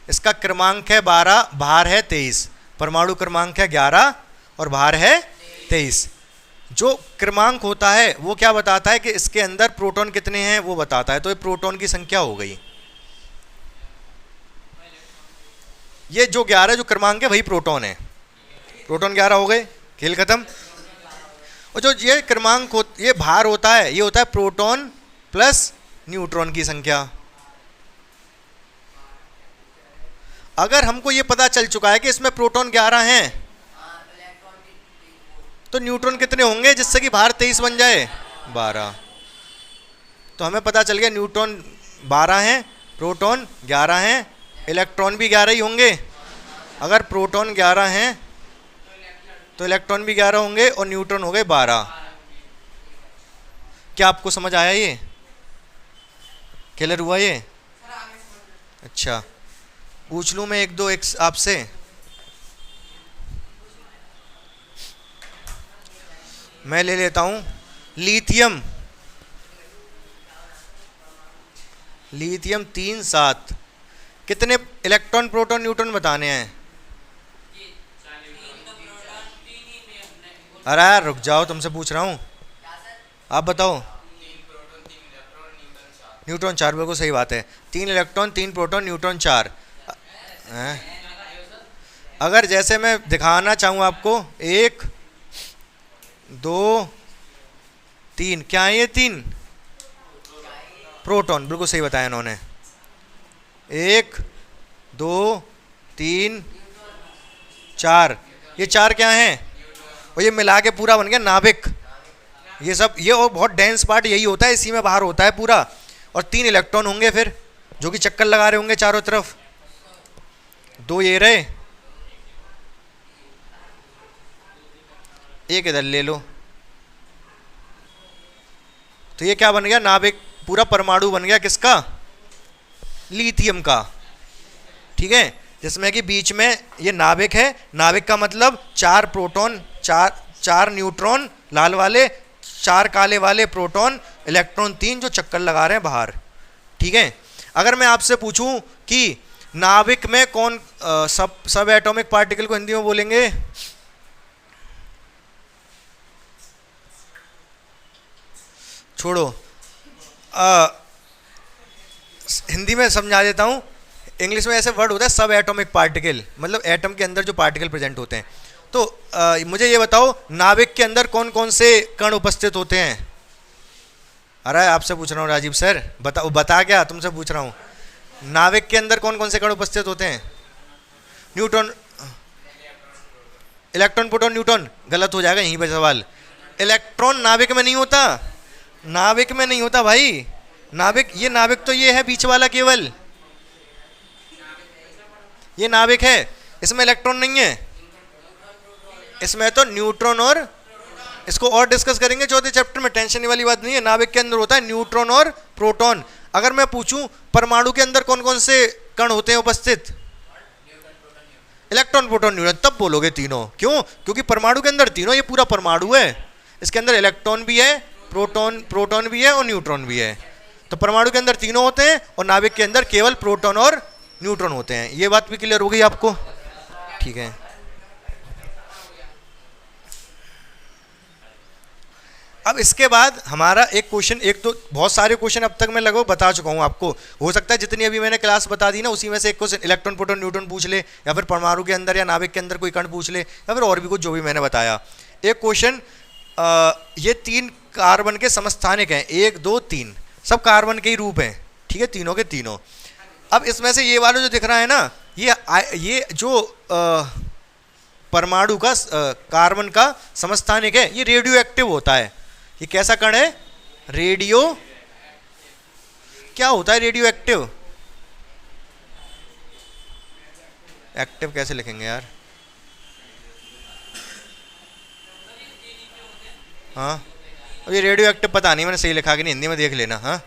इसका क्रमांक है 12, भार है 23, परमाणु क्रमांक है 11 और भार है 23। जो क्रमांक होता है वो क्या बताता है कि इसके अंदर प्रोटॉन कितने हैं वो बताता है। तो ये प्रोटॉन की संख्या हो गई। ये जो 11 जो क्रमांक है वही प्रोटॉन है। प्रोटॉन 11 हो गए, खेल खत्म। और जो ये क्रमांक ये भार होता है, ये होता है प्रोटॉन प्लस न्यूट्रॉन की संख्या। अगर हमको ये पता चल चुका है कि इसमें प्रोटॉन 11 हैं, तो न्यूट्रॉन कितने होंगे जिससे कि भार 23 बन जाए? 12। तो हमें पता चल गया न्यूट्रॉन 12 हैं, प्रोटॉन 11 हैं, इलेक्ट्रॉन भी 11 ही होंगे। अगर प्रोटॉन 11 हैं तो इलेक्ट्रॉन भी 11 होंगे और न्यूट्रॉन हो गए 12। क्या आपको समझ आया? ये क्लियर हुआ ये? अच्छा, पूछ लूँ मैं एक दो एक आपसे? मैं ले लेता हूँ लिथियम। लिथियम 3 7, कितने इलेक्ट्रॉन प्रोटॉन न्यूट्रॉन बताने हैं? अरे यार रुक जाओ, तुमसे पूछ रहा हूँ, आप बताओ। न्यूट्रॉन 4, बिल्कुल सही बात है। 3 इलेक्ट्रॉन 3 प्रोटॉन न्यूट्रॉन 4। अगर जैसे मैं दिखाना चाहूँ आपको, 1 2 3, क्या है ये? 3 प्रोटॉन, बिल्कुल सही बताया इन्होंने। 1 2 3 4, ये 4 क्या हैं? और ये मिला के पूरा बन गया नाभिक। ये सब, ये और बहुत डेंस पार्ट यही होता है, इसी में बाहर होता है पूरा। और 3 इलेक्ट्रॉन होंगे फिर, जो कि चक्कर लगा रहे होंगे चारों तरफ। 2 ये रहे, एक इधर ले लो, तो ये क्या बन गया? नाभिक, पूरा परमाणु बन गया किसका? लिथियम का। ठीक है, जिसमें कि बीच में ये नाभिक है। नाभिक का मतलब 4 प्रोटॉन 4 न्यूट्रॉन लाल वाले, 4 काले वाले प्रोटॉन, इलेक्ट्रॉन 3 जो चक्कर लगा रहे हैं बाहर। ठीक है, अगर मैं आपसे पूछूं कि नाभिक में कौन सब एटॉमिक पार्टिकल को हिंदी में बोलेंगे? छोड़ो, हिंदी में समझा देता हूँ। इंग्लिश में ऐसे वर्ड होता है सब एटॉमिक पार्टिकल, मतलब एटम के अंदर जो पार्टिकल प्रेजेंट होते हैं। तो मुझे ये बताओ, नाभिक के अंदर कौन कौन से कण उपस्थित होते हैं? अरे आपसे पूछ रहा हूँ राजीव सर, बता क्या तुमसे पूछ रहा हूँ। नाभिक के अंदर कौन कौन से कण उपस्थित होते हैं? Neutron, electron proton neutron. गलत हो जाएगा यहीं पर सवाल। इलेक्ट्रॉन नाभिक में नहीं होता, नाभिक में नहीं होता भाई। नाभिक, ये नाभिक तो ये है बीच वाला केवल, ये नाभिक है, इसमें इलेक्ट्रॉन नहीं है। इसमें तो न्यूट्रॉन और, इसको और डिस्कस करेंगे चौथे चैप्टर में, टेंशन वाली बात नहीं है। नाभिक के अंदर होता है न्यूट्रॉन और प्रोटॉन। अगर मैं पूछूं परमाणु के अंदर कौन कौन से कण होते हैं उपस्थित? Electron proton neutron. तब बोलोगे तीनों, क्यों? क्योंकि परमाणु के अंदर तीनों, ये पूरा परमाणु है, इसके अंदर इलेक्ट्रॉन भी है, प्रोटॉन भी है और न्यूट्रॉन भी है। तो परमाणु के अंदर तीनों होते हैं और नाभिक के अंदर केवल प्रोटॉन और न्यूट्रॉन होते हैं। ये बात भी क्लियर हो गई आपको? ठीक है, अब इसके बाद हमारा एक क्वेश्चन, एक तो बहुत सारे क्वेश्चन अब तक मैं लगभग बता चुका हूँ आपको। हो सकता है जितनी अभी मैंने क्लास बता दी ना, उसी में से एक क्वेश्चन इलेक्ट्रॉन प्रोटॉन न्यूट्रॉन पूछ ले, या फिर परमाणु के अंदर या नाभिक के अंदर कोई कण पूछ ले, या फिर और भी कुछ जो भी मैंने बताया। एक क्वेश्चन, ये 3 कार्बन के समस्थानिक हैं, 1 2 3, सब कार्बन के ही रूप हैं। ठीक है, तीनों के तीनों। अब इसमें से ये वाला जो दिख रहा है ना, ये जो परमाणु का कार्बन का समस्थानिक है, ये रेडियो एक्टिव होता है। ये कैसा कण है? रेडियो, क्या होता है रेडियो एक्टिव? एक्टिव कैसे लिखेंगे यार? हाँ, अब ये रेडियो एक्टिव पता नहीं मैंने सही लिखा कि नहीं, हिंदी में देख लेना। हाँ,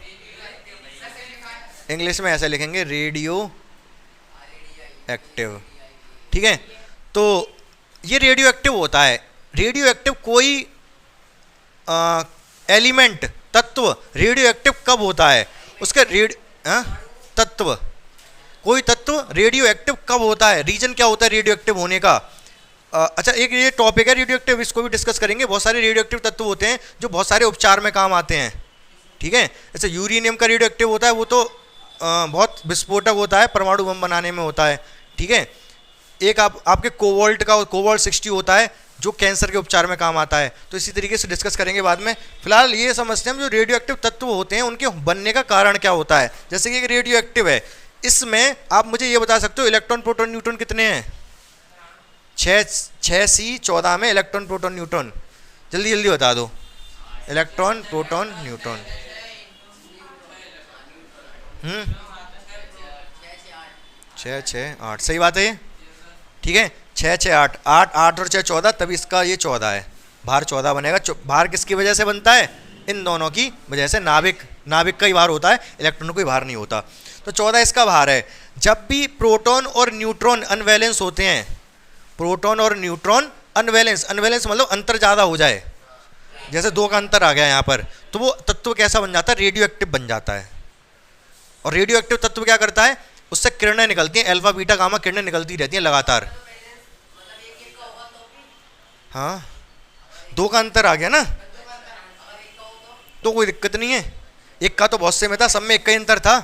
इंग्लिश में ऐसा लिखेंगे, रेडियो एक्टिव। ठीक है, तो ये रेडियो एक्टिव होता है। रेडियो एक्टिव कोई एलिमेंट, तत्व रेडियो एक्टिव कब होता है? उसका तत्व, कोई तत्व रेडियो एक्टिव कब होता है? रीजन क्या होता है रेडियो एक्टिव होने का? अच्छा, एक ये टॉपिक है रेडियो एक्टिव, इसको भी डिस्कस करेंगे। बहुत सारे रेडियो एक्टिव तत्व होते हैं जो बहुत सारे उपचार में काम आते हैं। ठीक है, जैसे यूरेनियम का रेडियो एक्टिव होता है, वो तो बहुत विस्फोटक होता है, परमाणु बम बनाने में होता है। ठीक है, एक आपके कोबाल्ट का, कोबाल्ट 60 होता है, जो कैंसर के उपचार में काम आता है। तो इसी तरीके से डिस्कस करेंगे बाद में। फिलहाल ये समझते हैं जो रेडियो एक्टिव तत्व होते हैं उनके बनने का कारण क्या होता है। जैसे कि एक रेडियो एक्टिव है, इसमें आप मुझे ये बता सकते हो इलेक्ट्रॉन प्रोटॉन न्यूट्रॉन कितने हैं? 6 C 14 में इलेक्ट्रॉन प्रोटॉन न्यूट्रॉन। जल्दी जल्दी बता दो, इलेक्ट्रॉन प्रोटॉन न्यूट्रॉन। हम्म, 6 6 8 सही बात है ये। ठीक है, 6 6 8, 8 8 और 6 14, तभी इसका ये 14 है। भार 14 बनेगा। भार किसकी वजह से बनता है? इन दोनों की वजह से। नाभिक, नाभिक का ही भार होता है, इलेक्ट्रॉन कोई भार नहीं होता। तो 14 इसका भार है। जब भी प्रोटॉन और न्यूट्रॉन अनवैलेंस होते हैं, प्रोटॉन और न्यूट्रॉन अनवैलेंस, अनवैलेंस मतलब अंतर ज़्यादा हो जाए, जैसे 2 का अंतर आ गया यहाँ पर, तो वो तत्व कैसा बन जाता है? रेडियो एक्टिव बन जाता है। और रेडियो एक्टिव तत्व क्या करता है? उससे किरणें निकलती हैं, अल्फा बीटा गामा किरणें निकलती रहती हैं लगातार। हाँ, 2 का अंतर आ गया ना, तो कोई दिक्कत नहीं है। एक का तो बहुत से में था, सब में एक का ही अंतर था।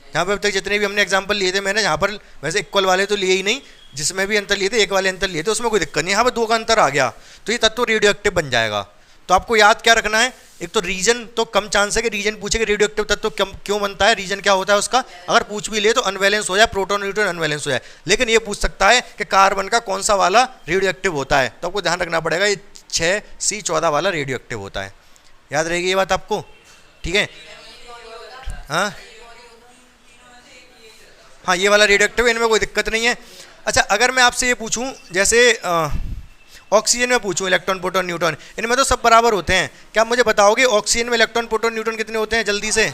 यहाँ पे अब तक जितने भी हमने एग्जाम्पल लिए थे मैंने, यहाँ पर वैसे इक्वल वाले तो लिए ही नहीं, जिसमें भी अंतर लिए थे एक वाले अंतर लिए थे, उसमें कोई दिक्कत नहीं। यहाँ पर 2 का अंतर आ गया तो ये तत्व रेडियो एक्टिव बन जाएगा। तो आपको याद क्या रखना है? एक तो रीजन, तो कम चांस है कि रीजन पूछे कि रेडियो एक्टिव तत्व क्यों बनता है, रीजन क्या होता है उसका। अगर पूछ भी ले तो अनवैलेंस हो जाए, प्रोटॉन न्यूट्रॉन अनवैलेंस हो जाए। लेकिन ये पूछ सकता है कि कार्बन का कौन सा वाला रेडियो एक्टिव होता है, तो आपको ध्यान रखना पड़ेगा ये 6C14 वाला रेडियो एक्टिव होता है। याद रहेगी ये बात आपको? ठीक है। हाँ हाँ, ये वाला रेडियो एक्टिव, इनमें कोई दिक्कत नहीं है। अच्छा, अगर मैं आपसे ये पूछूं, जैसे ऑक्सीजन में पूछूं इलेक्ट्रॉन प्रोटॉन न्यूट्रॉन, इनमें तो सब बराबर होते हैं। क्या आप मुझे बताओगे ऑक्सीजन में इलेक्ट्रॉन प्रोटॉन न्यूट्रॉन कितने होते हैं जल्दी से?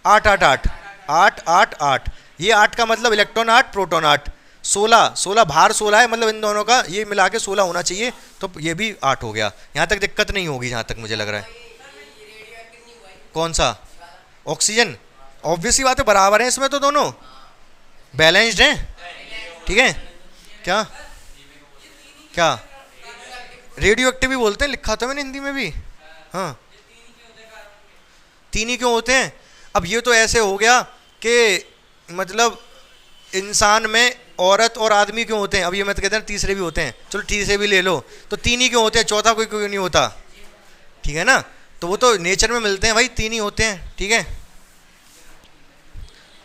8 8 8 8 8 8। ये 8 का मतलब इलेक्ट्रॉन 8 प्रोटॉन 8। 16 16 भार 16 है, मतलब इन दोनों का ये मिला के 16 होना चाहिए, तो ये भी 8 हो गया। यहाँ तक दिक्कत नहीं होगी जहाँ तक मुझे लग रहा है। कौन सा? ऑक्सीजन। ऑब्वियसली बात है, बराबर है इसमें तो, दोनों बैलेंस्ड हैं। ठीक है। क्या क्या रेडियो एक्टिव भी बोलते हैं, लिखा था मैंने हिंदी में भी। हाँ, 3 ही क्यों होते हैं? अब ये तो ऐसे हो गया कि मतलब इंसान में औरत और आदमी क्यों होते हैं, अब ये मत कहते हैं तीसरे भी होते हैं, चलो तीसरे भी ले लो, तो 3 ही क्यों होते हैं? चौथा कोई क्यों नहीं होता? ठीक है ना, तो वो तो नेचर में मिलते हैं भाई, 3 ही होते हैं। ठीक है।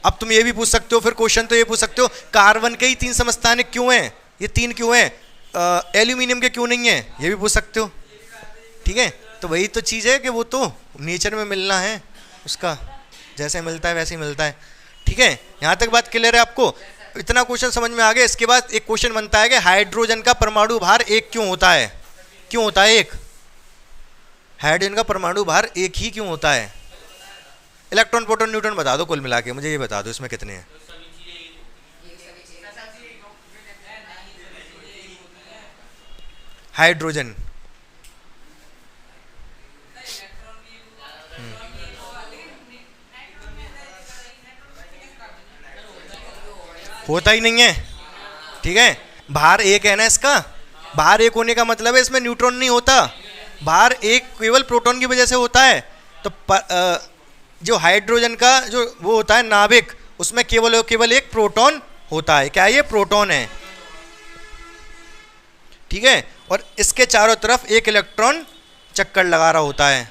अब तुम ये भी पूछ सकते हो, फिर क्वेश्चन तो ये पूछ सकते हो, कार्बन के ही 3 समस्थानिक क्यों हैं? ये 3 क्यों हैं? एल्यूमिनियम के क्यों नहीं है? ये भी पूछ सकते हो। ठीक है, तो वही तो चीज़ है कि वो तो नेचर में मिलना है उसका, जैसे मिलता है वैसे ही मिलता है। ठीक है, यहाँ तक बात क्लियर है आपको? इतना क्वेश्चन समझ में आ गया। इसके बाद एक क्वेश्चन बनता है कि हाइड्रोजन का परमाणु भार 1 क्यों होता है? क्यों होता है 1? हाइड्रोजन का परमाणु भार 1 ही क्यों होता है? इलेक्ट्रॉन प्रोटॉन न्यूट्रॉन बता दो कुल मिला के, मुझे ये बता दो इसमें कितने हैं। हाइड्रोजन होता ही नहीं है। ठीक है, भार 1 है ना इसका। भार 1 होने का मतलब है इसमें न्यूट्रॉन नहीं होता, भार 1 केवल प्रोटॉन की वजह से होता है। तो जो हाइड्रोजन का जो वो होता है नाभिक, उसमें केवल केवल 1 प्रोटॉन होता है। क्या ये प्रोटॉन है? ठीक है, और इसके चारों तरफ 1 इलेक्ट्रॉन चक्कर लगा रहा होता है।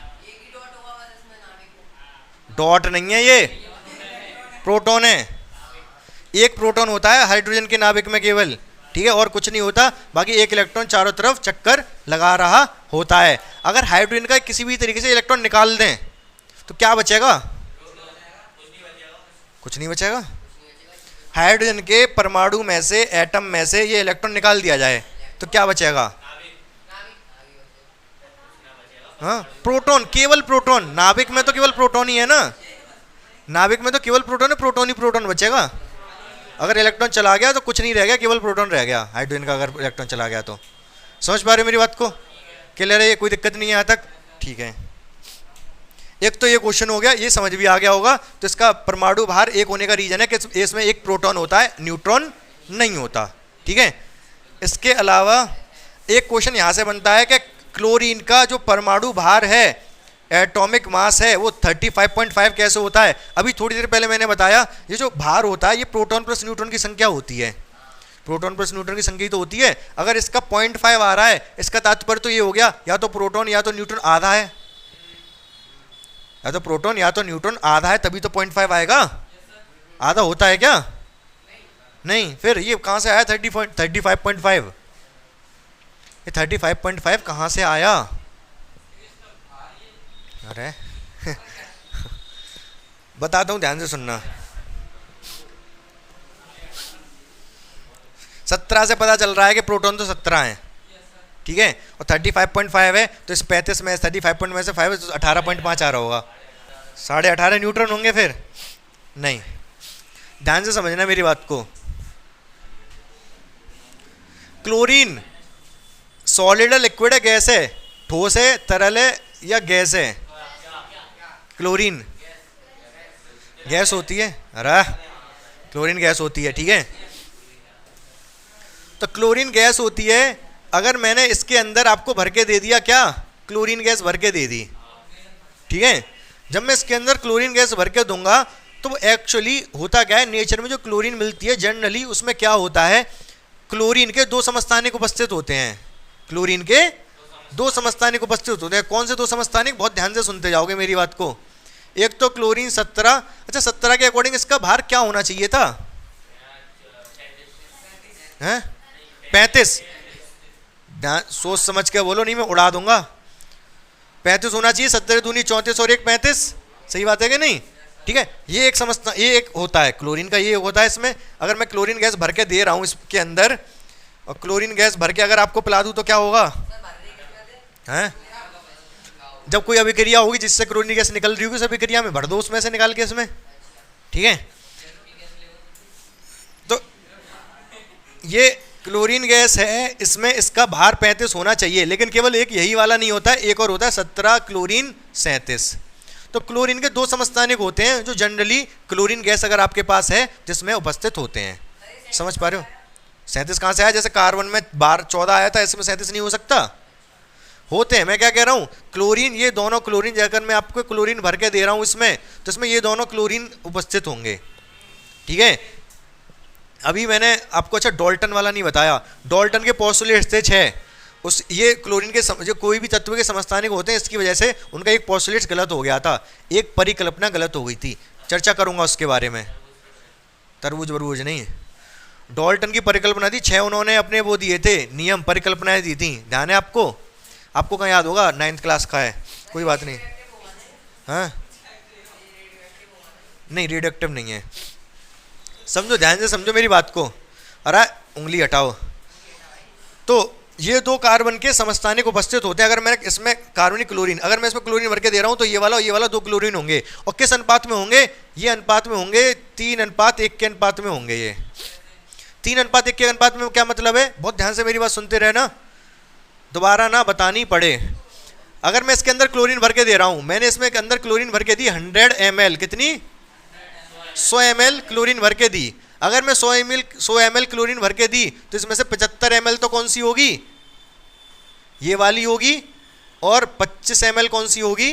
डॉट नहीं है, ये प्रोटॉन है। 1 प्रोटॉन होता है हाइड्रोजन के नाभिक में केवल। ठीक है, और कुछ नहीं होता, बाकी 1 इलेक्ट्रॉन चारों तरफ चक्कर लगा रहा होता है। अगर हाइड्रोजन का किसी भी तरीके से इलेक्ट्रॉन निकाल दें तो क्या बचेगा? कुछ नहीं बचेगा। हाइड्रोजन के परमाणु में से, एटम में से ये इलेक्ट्रॉन निकाल दिया जाए तो क्या बचेगा? हाँ, प्रोटॉन, केवल प्रोटॉन। नाभिक में तो केवल प्रोटॉन ही है ना, नाभिक में तो केवल प्रोटॉन है, प्रोटॉन ही प्रोटॉन बचेगा। अगर इलेक्ट्रॉन चला गया तो कुछ नहीं रह गया, केवल प्रोटॉन रह गया। हाइड्रोजन का अगर इलेक्ट्रॉन चला गया तो, समझ पा रहे हो मेरी बात को? क्लियर है? कोई दिक्कत नहीं है यहाँ तक? ठीक है, एक तो ये क्वेश्चन हो गया, ये समझ भी आ गया होगा। तो इसका परमाणु भार 1 होने का रीजन है कि इसमें 1 प्रोटॉन होता है, न्यूट्रॉन नहीं होता। ठीक है, इसके अलावा एक क्वेश्चन यहाँ से बनता है कि क्लोरीन का जो परमाणु भार है, एटॉमिक मास है, वो 35.5 कैसे होता है? अभी थोड़ी देर पहले मैंने बताया, ये जो भार होता है ये प्रोटॉन प्लस न्यूट्रॉन की संख्या होती है। प्रोटॉन प्लस न्यूट्रॉन की संख्या तो होती है। अगर इसका 0.5 आ रहा है, इसका तात्पर्य तो ये हो गया या तो प्रोटॉन या तो न्यूट्रॉन आधा है, या तो प्रोटॉन या तो न्यूट्रॉन आधा है, तभी तो 0.5 आएगा। आधा होता है क्या? नहीं। फिर ये कहाँ से आया 35.5? ये 35.5 कहाँ से आया? अरे बताता हूँ, ध्यान से सुनना। 17 से पता चल रहा है कि प्रोटॉन तो 17 हैं, ठीक है, और 35.5 है, तो इस 35 में 35 में से 5 तो 18.5 आ रहा होगा। 18.5 न्यूट्रॉन होंगे फिर नहीं। ध्यान से समझना मेरी बात को। क्लोरीन सॉलिड है, लिक्विड है, गैस है, ठोस है, तरल है या गैस है? क्लोरीन गैस होती है। अरे क्लोरीन गैस होती है, ठीक है। तो क्लोरीन गैस होती है। अगर मैंने इसके अंदर आपको भर के दे दिया, क्या क्लोरीन गैस भर के दे दी, ठीक है, जब मैं इसके अंदर क्लोरीन गैस भर के दूंगा तो एक्चुअली होता क्या है, नेचर में जो क्लोरीन मिलती है जनरली उसमें क्या होता है, क्लोरीन के 2 समस्थानिक उपस्थित होते हैं। क्लोरीन के 2 समस्थानिक उपस्थित होते हैं। कौन से 2 समस्थानिक? बहुत ध्यान से सुनते जाओगे मेरी बात को। एक तो क्लोरीन 17, अच्छा 17 के अकॉर्डिंग इसका भार क्या होना चाहिए था? 35। सोच समझ के बोलो, नहीं मैं उड़ा दूंगा। 35 होना चाहिए। 17 दूनी 34 और 1 35। सही बात है कि नहीं? ठीक है, ये एक समझता, ये एक होता है क्लोरीन का, ये होता है इसमें। अगर मैं क्लोरीन गैस भर के दे रहा हूँ इसके अंदर, और क्लोरीन गैस भर के अगर आपको पिला दूँ तो क्या होगा? हैं? जब कोई अभिक्रिया होगी जिससे क्लोरीन गैस निकल रही होगी, उस अभिक्रिया में भर दो उसमें से निकाल के इसमें, ठीक है। तो ये क्लोरीन गैस है, इसमें इसका भार 35 होना चाहिए, लेकिन केवल एक यही वाला नहीं होता है, एक और होता है 17 क्लोरीन 37। तो क्लोरीन के 2 समस्थानिक होते हैं जो जनरली क्लोरीन गैस अगर आपके पास है जिसमें उपस्थित होते हैं। समझ पा रहे हो? 37 कहाँ से आया? जैसे कार्बन में 14 आया था, इसमें 37 नहीं हो सकता? होते हैं। मैं क्या कह रहा हूँ, क्लोरीन, ये दोनों क्लोरीन, जाकर मैं आपको क्लोरीन भर के दे रहा हूँ इसमें, तो इसमें ये दोनों क्लोरीन उपस्थित होंगे, ठीक है। अभी मैंने आपको अच्छा डाल्टन वाला नहीं बताया। डाल्टन के पोस्टुलेट्स थे 6। उस ये क्लोरीन के जो कोई भी तत्व के समस्थानिक होते हैं, इसकी वजह से उनका एक पोस्टुलेट्स गलत हो गया था, एक परिकल्पना गलत हो गई थी। चर्चा करूंगा उसके बारे में। तरबूज वरबूज नहीं, डाल्टन की परिकल्पना थी 6, उन्होंने अपने वो दिए थे नियम, परिकल्पनाएं दी थी। ध्यान है आपको? आपको कहाँ याद होगा, 9th क्लास का है, कोई बात नहीं। हाँ नहीं, रेडियोएक्टिव नहीं है। समझो, ध्यान से समझो मेरी बात को। अरे उंगली हटाओ। तो ये 2 कार्बन के समस्थानिक उपस्थित होते हैं। अगर मैं इसमें कार्बनिक क्लोरीन, अगर मैं इसमें क्लोरीन भर के दे रहा हूँ, तो ये वाला और ये वाला 2 क्लोरीन होंगे। और किस अनुपात में होंगे? ये अनुपात में होंगे 3:1 के अनुपात में होंगे। ये 3:1 के अनुपात में क्या मतलब है? बहुत ध्यान से मेरी बात सुनते रहना, दोबारा ना बतानी पड़े। अगर मैं इसके अंदर क्लोरीन भर के दे रहा हूँ, मैंने इसमें के अंदर क्लोरीन भर के दी 100 ml, कितनी? 100 ml क्लोरीन भर के दी। अगर मैं 100 ml क्लोरीन भर के दी, तो इसमें से 75 ml तो कौन सी होगी? ये वाली होगी। और 25 ml कौन सी होगी?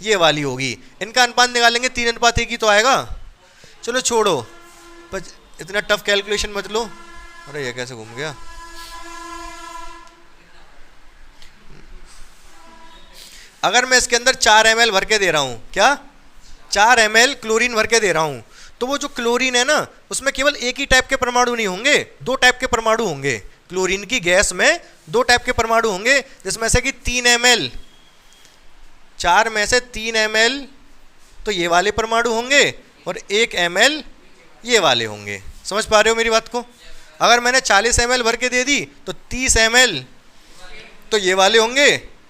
ये वाली होगी। इनका अनुपात निकालेंगे 3:1 ही तो आएगा। चलो छोड़ो, इतना टफ कैलकुलेशन मत लो। अरे ये कैसे घूम गया? अगर मैं इसके अंदर 4 ml भर के दे रहा हूँ, क्या 4 ml क्लोरीन भर के दे रहा हूँ, तो वो जो क्लोरीन है ना, उसमें केवल एक ही टाइप के परमाणु नहीं होंगे, 2 टाइप के परमाणु होंगे। क्लोरीन की गैस में 2 टाइप के परमाणु होंगे, जिसमें से कि 3 ml, 4 में से 3 ml तो ये वाले परमाणु होंगे, और 1 ml ये वाले होंगे। समझ पा रहे हो मेरी बात को? अगर मैंने 40 ml भर के दे दी, तो 30 ml तो ये वाले होंगे,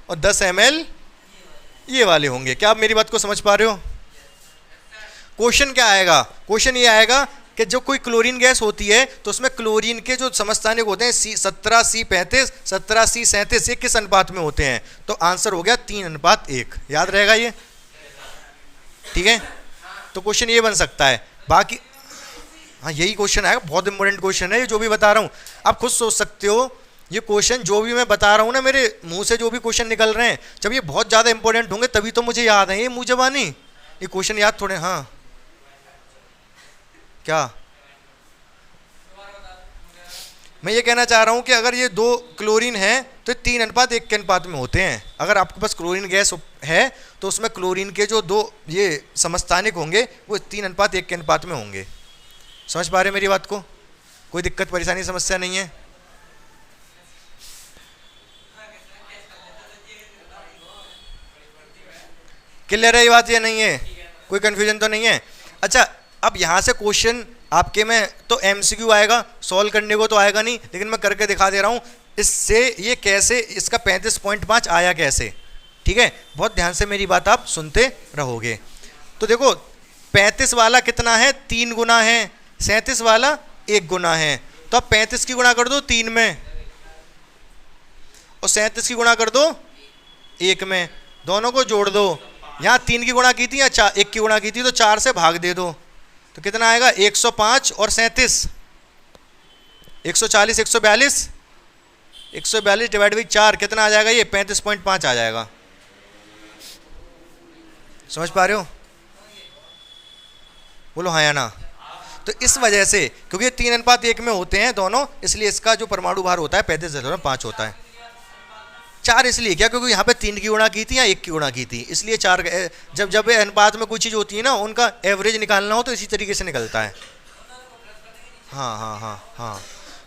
और 10 ml ये वाले होंगे। क्या आप मेरी बात को समझ पा रहे हो? क्वेश्चन क्या आएगा? क्वेश्चन ये आएगा कि जो कोई क्लोरीन गैस होती है, तो उसमें क्लोरीन के जो समस्थानिक होते हैं C17, C35, 17, C37, ये किस अनुपात में होते हैं? तो आंसर हो गया 3:1। याद रहेगा ये? ठीक है, तो क्वेश्चन ये बन सकता है। बाकी हाँ, यही क्वेश्चन आएगा, बहुत इंपॉर्टेंट क्वेश्चन है ये जो भी बता रहा हूँ। आप खुद सोच सकते हो, ये क्वेश्चन जो भी मैं बता रहा हूँ ना, मेरे मुंह से जो भी क्वेश्चन निकल रहे हैं, जब ये बहुत ज़्यादा इंपॉर्टेंट होंगे तभी तो मुझे याद है। ये मुँह जबानी ये क्वेश्चन याद थोड़े। हाँ क्या मैं ये कहना चाह रहा हूँ कि अगर ये 2 क्लोरीन है तो 3:1 के अनुपात में होते हैं। अगर आपके पास क्लोरीन गैस है तो उसमें क्लोरीन के जो 2 ये समस्थानिक होंगे वो 3:1 के अनुपात में होंगे। समझ पा रहे मेरी बात को? कोई दिक्कत परेशानी समस्या नहीं है? क्लियर है ये बात या नहीं है? कोई कन्फ्यूजन तो नहीं है? अच्छा, अब यहाँ से क्वेश्चन आपके में तो एमसीक्यू आएगा, सॉल्व करने को तो आएगा नहीं, लेकिन मैं करके दिखा दे रहा हूँ इससे ये कैसे, इसका 35.5 आया कैसे। ठीक है, बहुत ध्यान से मेरी बात आप सुनते रहोगे। तो देखो 35 वाला कितना है, 3 गुना है, 37 वाला 1 गुना है, तो अब 35 की गुणा कर दो 3 में और 37 की गुणा कर दो 1 में, दोनों को जोड़ दो। यहाँ 3 की गुणा की थी या 1 की गुणा की थी, तो 4 से भाग दे दो, तो कितना आएगा 105 और 37 140 142 142 डिवाइड बाई 4 कितना आ जाएगा, ये 35.5 आ जाएगा। समझ पा रहे हो? बोलो हाँ या ना। तो इस वजह से, क्योंकि 3:1 में होते हैं दोनों, इसलिए इसका जो परमाणु भार होता है 35.5 होता है। 4 इसलिए क्या, क्योंकि यहाँ पे 3 की गुणा की थी या 1 की गुणा की थी, इसलिए 4। जब अनुपात में कोई चीज़ होती है ना, उनका एवरेज निकालना हो तो इसी तरीके से निकलता है। हाँ हाँ हाँ हाँ,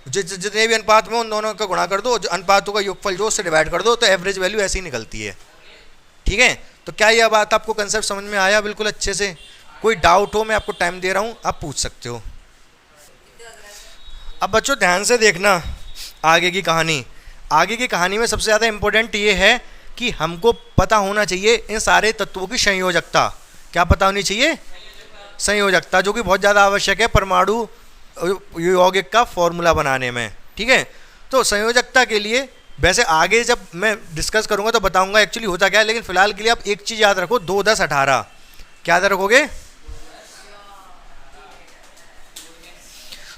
जितने भी अनुपात में उन दोनों का गुणा कर दो, अनुपातों का योगफल जो उससे डिवाइड कर दो, तो एवरेज वैल्यू ऐसी ही निकलती है। ठीक है, तो क्या यह बात आपको कंसेप्ट समझ में आया बिल्कुल अच्छे से? कोई डाउट हो, मैं आपको टाइम दे रहा हूँ, आप पूछ सकते हो। अब बच्चों ध्यान से देखना आगे की कहानी। आगे की कहानी में सबसे ज़्यादा इम्पोर्टेंट ये है कि हमको पता होना चाहिए इन सारे तत्वों की संयोजकता। क्या पता होनी चाहिए? संयोजकता, जो कि बहुत ज़्यादा आवश्यक है परमाणु यौगिक का फॉर्मूला बनाने में। ठीक है, तो संयोजकता के लिए वैसे आगे जब मैं डिस्कस करूंगा तो बताऊंगा एक्चुअली होता क्या है, लेकिन फिलहाल के लिए आप एक चीज़ याद रखो, 2, 10, 18। क्या याद रखोगे?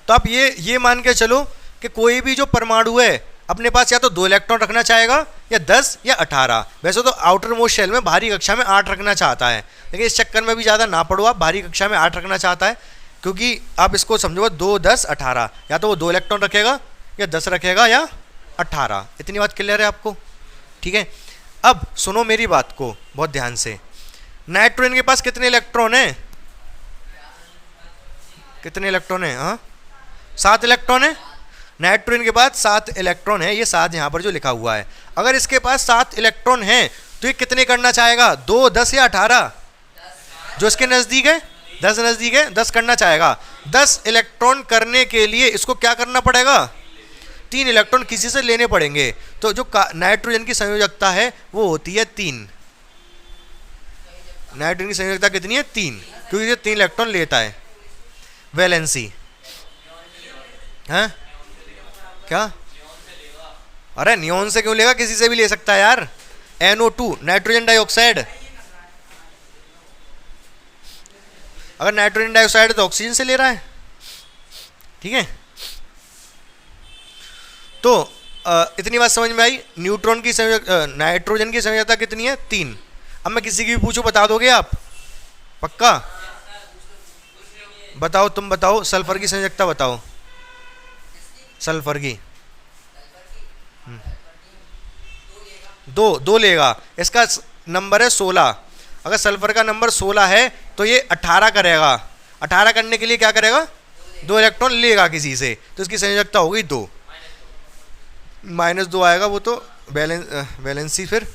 तो आप ये मान के चलो कि कोई भी जो परमाणु है अपने पास या तो 2 इलेक्ट्रॉन रखना चाहेगा या 10 या 18। वैसे तो आउटर मोस्ट शेल में बाहरी कक्षा में 8 रखना चाहता है, लेकिन इस चक्कर में भी ज़्यादा ना पड़ो आप, बाहरी कक्षा में 8 रखना चाहता है, क्योंकि आप इसको समझो 2, 10, 18, या तो वो 2 इलेक्ट्रॉन रखेगा या 10 रखेगा या 18। इतनी बात क्लियर है आपको? ठीक है, अब सुनो मेरी बात को बहुत ध्यान से। नाइट्रोजन के पास कितने इलेक्ट्रॉन हैं? कितने इलेक्ट्रॉन हैं? हाँ, 7 इलेक्ट्रॉन है। नाइट्रोजन के पास 7 इलेक्ट्रॉन है, ये 7 यहाँ पर जो लिखा हुआ है। अगर इसके पास 7 इलेक्ट्रॉन हैं तो ये कितने करना चाहेगा, 2, 10 या 18? जो इसके नज़दीक है, 10 नज़दीक है, 10 करना चाहेगा। 10 इलेक्ट्रॉन करने के लिए इसको क्या करना पड़ेगा? 3 इलेक्ट्रॉन किसी से लेने पड़ेंगे। तो जो नाइट्रोजन की संयोजकता है वो होती है 3। नाइट्रोजन की संयोजकता कितनी है? 3, क्योंकि ये 3 इलेक्ट्रॉन लेता है। वैलेंसी है क्या? अरे नियॉन से क्यों लेगा, किसी से भी ले सकता है यार। NO2 नाइट्रोजन डाइऑक्साइड, अगर नाइट्रोजन डाइऑक्साइड तो ऑक्सीजन से ले रहा है। ठीक है, तो इतनी बात समझ में आई। न्यूट्रॉन की नाइट्रोजन की संयोजकता कितनी है? 3। अब मैं किसी की भी पूछूं बता दोगे आप? पक्का बताओ, तुम बताओ सल्फर की संयोजकता बताओ। सल्फर की 2 लेगा, इसका नंबर है 16। अगर सल्फर का नंबर 16 है तो ये 18 करेगा। 18 करने के लिए क्या करेगा? 2 इलेक्ट्रॉन लेगा किसी से, तो इसकी संयोजकता हो गई 2। -2 आएगा, वो तो वैलेंसी। फिर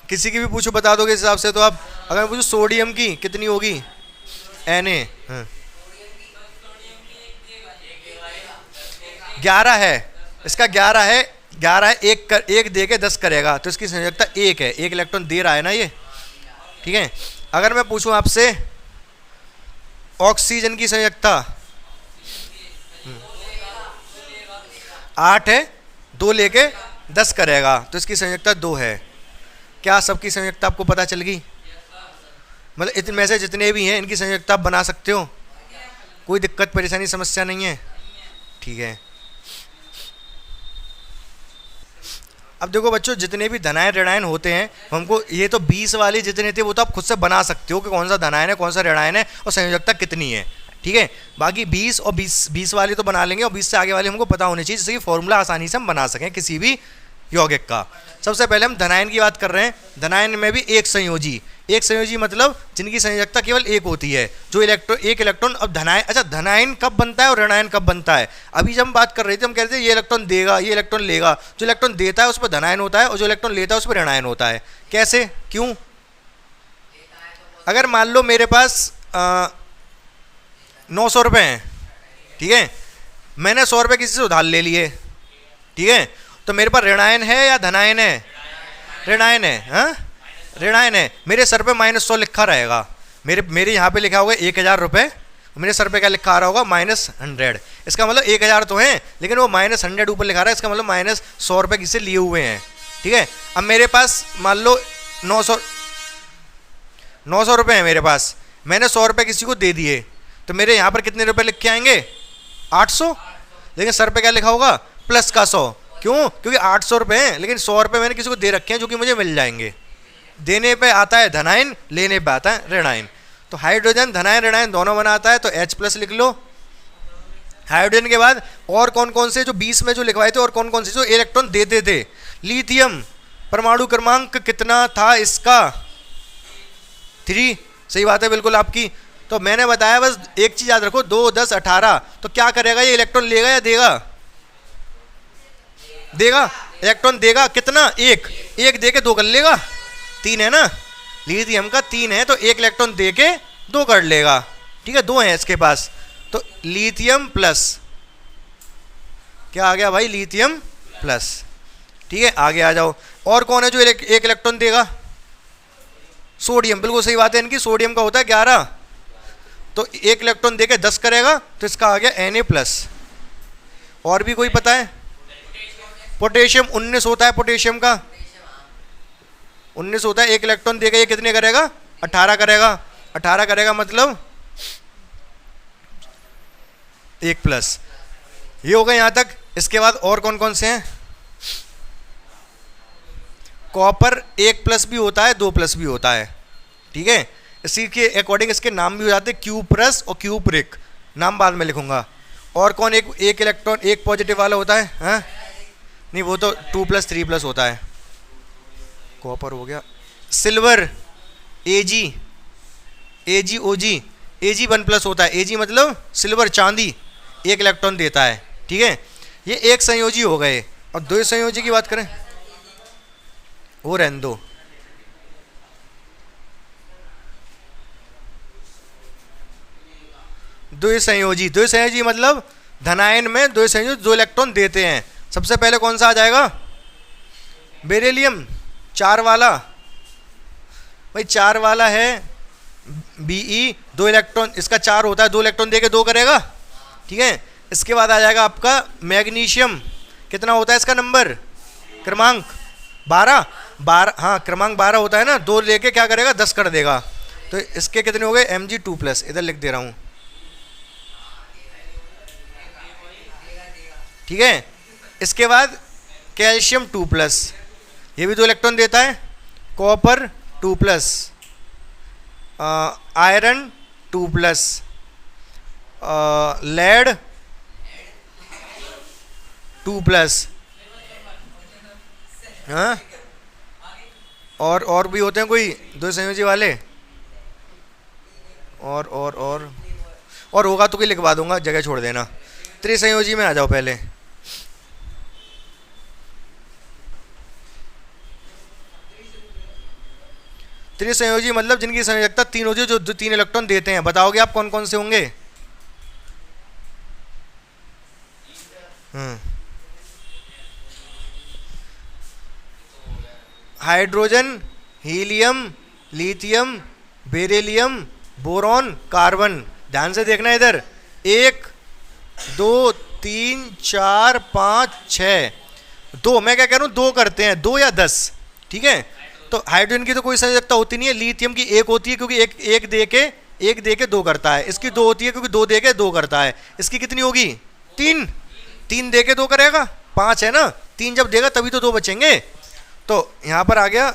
किसी की भी पूछो बता दोगे इस हिसाब से। तो आप अगर मैं पूछूं सोडियम की कितनी होगी? Na 11 है, इसका 11 है, 1 दे के 10 करेगा, तो इसकी संयोजकता 1 है। 1 इलेक्ट्रॉन दे रहा है ना ये। ठीक है, अगर मैं पूछूं आपसे ऑक्सीजन की संयोजकता 8 है, 2 लेके 10 करेगा, तो इसकी संयोजकता 2 है। क्या सबकी संयोजकता आपको पता चल गई? मतलब इतने से जितने भी हैं इनकी संयोजकता आप बना सकते हो, कोई दिक्कत परेशानी समस्या नहीं है। ठीक है, अब देखो बच्चों, जितने भी धनायन ऋणायन होते हैं हमको, ये तो 20 वाले जितने थे वो तो आप खुद से बना सकते हो कि कौन सा धनायन है कौन सा ऋणायन है और संयोजकता कितनी है। ठीक है, बाकी 20 और 20 वाले तो बना लेंगे, और 20 से आगे वाले हमको पता होने चाहिए, जिससे कि फॉर्मूला आसानी से हम बना सकें किसी भी यौगिक का। सबसे पहले हम धनायन की बात कर रहे हैं। धनायन में भी एक संयोजी मतलब जिनकी संयोजकता केवल 1 होती है, जो एक इलेक्ट्रॉन। अब धनायन, अच्छा धनायन कब बनता है और ऋणायन कब बनता है? अभी जब हम बात कर रहे थे हम कह रहे थे ये इलेक्ट्रॉन देगा, ये इलेक्ट्रॉन लेगा। जो इलेक्ट्रॉन देता है उस पर धनायन होता है और जो इलेक्ट्रॉन लेता है उस पर ऋणायन होता है। कैसे, क्यों? अगर मान लो मेरे पास 900 रुपये हैं, ठीक है, मैंने 100 रुपये किसी से उधार ले लिए, ठीक है, तो मेरे पास ऋणायन है या धनायन है? ऋणायन है। हाँ, ऋणायन है। मेरे सर पे -100 लिखा रहेगा, मेरे यहाँ पे लिखा होगा 1000 रुपये, मेरे सर पे क्या लिखा आ रहा होगा? -100। इसका मतलब 1000 तो है, लेकिन वो -100 ऊपर लिखा रहा है, इसका मतलब -100 रुपये किसी लिए हुए हैं, ठीक है। अब मेरे पास मान लो 900 रुपये हैं मेरे पास, मैंने 100 रुपये किसी को दे दिए, तो मेरे यहाँ पर कितने रुपये लिख के आएंगे? 800। लेकिन सर पे क्या लिखा होगा? प्लस का 100। क्यों? क्योंकि 800 रुपये हैं, लेकिन 100 रुपये मैंने किसी को दे रखे हैं जो कि मुझे मिल जाएंगे। देने पे आता है धनायन, लेने पे आता है ऋणायन। तो हाइड्रोजन धनायन ऋणायन दोनों बनाता है, तो H+ लिख लो। हाइड्रोजन के बाद और कौन कौन से जो 20 में जो लिखवाए थे, और कौन कौन से जो इलेक्ट्रॉन देते थे? लिथियम, परमाणु क्रमांक कितना था इसका? 3। सही बात है बिल्कुल आपकी। तो मैंने बताया, बस एक चीज याद रखो, 2, 10, 18। तो क्या करेगा ये? इलेक्ट्रॉन लेगा या देगा? देगा। इलेक्ट्रॉन देगा कितना? 1। 1 दे के 2 कर लेगा। 3 है ना, लिथियम का 3 है, तो 1 इलेक्ट्रॉन दे के 2 कर लेगा, ठीक है। 2 है इसके पास, तो लिथियम प्लस, क्या आ गया भाई? लिथियम प्लस, ठीक है। आगे आ जाओ, और कौन है जो 1 इलेक्ट्रॉन देगा? सोडियम, बिल्कुल सही बात है इनकी। सोडियम का होता है 11, तो 1 इलेक्ट्रॉन देके 10 करेगा, तो इसका आ गया Na+। और भी कोई पता है? पोटेशियम 19 होता है, पोटेशियम का 19 होता है। 1 इलेक्ट्रॉन देगा, ये कितने करेगा? 18 करेगा। 18 करेगा मतलब 1+। ये हो गए यहाँ तक। इसके बाद और कौन कौन से हैं? कॉपर 1+ भी होता है, 2+ भी होता है, ठीक है। इसी के अकॉर्डिंग इसके नाम भी हो जाते हैं क्यूप्रस और क्यूप्रिक, नाम बाद में लिखूंगा। और कौन एक इलेक्ट्रॉन 1 पॉजिटिव वाला होता है? हाँ नहीं, वो तो 2+, 3+ होता है। कॉपर हो गया। सिल्वर Ag, OG, Ag 1+ होता है। Ag मतलब सिल्वर, चांदी, 1 इलेक्ट्रॉन देता है, ठीक है। ये एक संयोजी हो गए। और 2 संयोजी की बात करें, वो रहने दो। द्विसंयोजी मतलब धनायन में 2 संयोजी 2 इलेक्ट्रॉन देते हैं। सबसे पहले कौन सा आ जाएगा? बेरिलियम 4 वाला, भाई 4 वाला है Be, 2 इलेक्ट्रॉन, इसका 4 होता है, 2 इलेक्ट्रॉन देके 2 करेगा, ठीक है। इसके बाद आ जाएगा आपका मैग्नीशियम, कितना होता है इसका नंबर? क्रमांक 12। हाँ, क्रमांक 12 होता है ना, 2 लेके क्या करेगा? 10 कर देगा। तो इसके कितने हो गए? Mg2+, इधर लिख दे रहा हूँ, ठीक है। इसके बाद कैल्शियम 2+, ये भी 2 इलेक्ट्रॉन देता है। कॉपर 2+, आयरन 2+, लेड 2+, हाँ, और भी होते हैं कोई 2 संयोजी वाले, और होगा तो कोई लिखवा दूंगा, जगह छोड़ देना। त्रिसंयोजी में आ जाओ पहले। त्रिसंयोजी मतलब जिनकी संयोजकता 3 होती है, जो 3 इलेक्ट्रॉन देते हैं। बताओगे आप कौन कौन से होंगे? Hydrogen, helium, lithium, beryllium, boron, carbon. ध्यान से देखना इधर, 1, 2, 3, 4, 5, 6। 2, मैं क्या कह रहा हूँ, 2 करते हैं, 2 या 10, ठीक है। तो हाइड्रोजन की तो कोई संयोजकता होती नहीं है। लिथियम की 1 होती है, क्योंकि एक दे के 2 करता है। इसकी 2 होती है, क्योंकि 2 दे के 2 करता है। इसकी कितनी होगी? 3 दे के 2 करेगा, 5 है ना। 3 जब देगा तभी तो 2 बचेंगे। तो यहाँ पर आ गया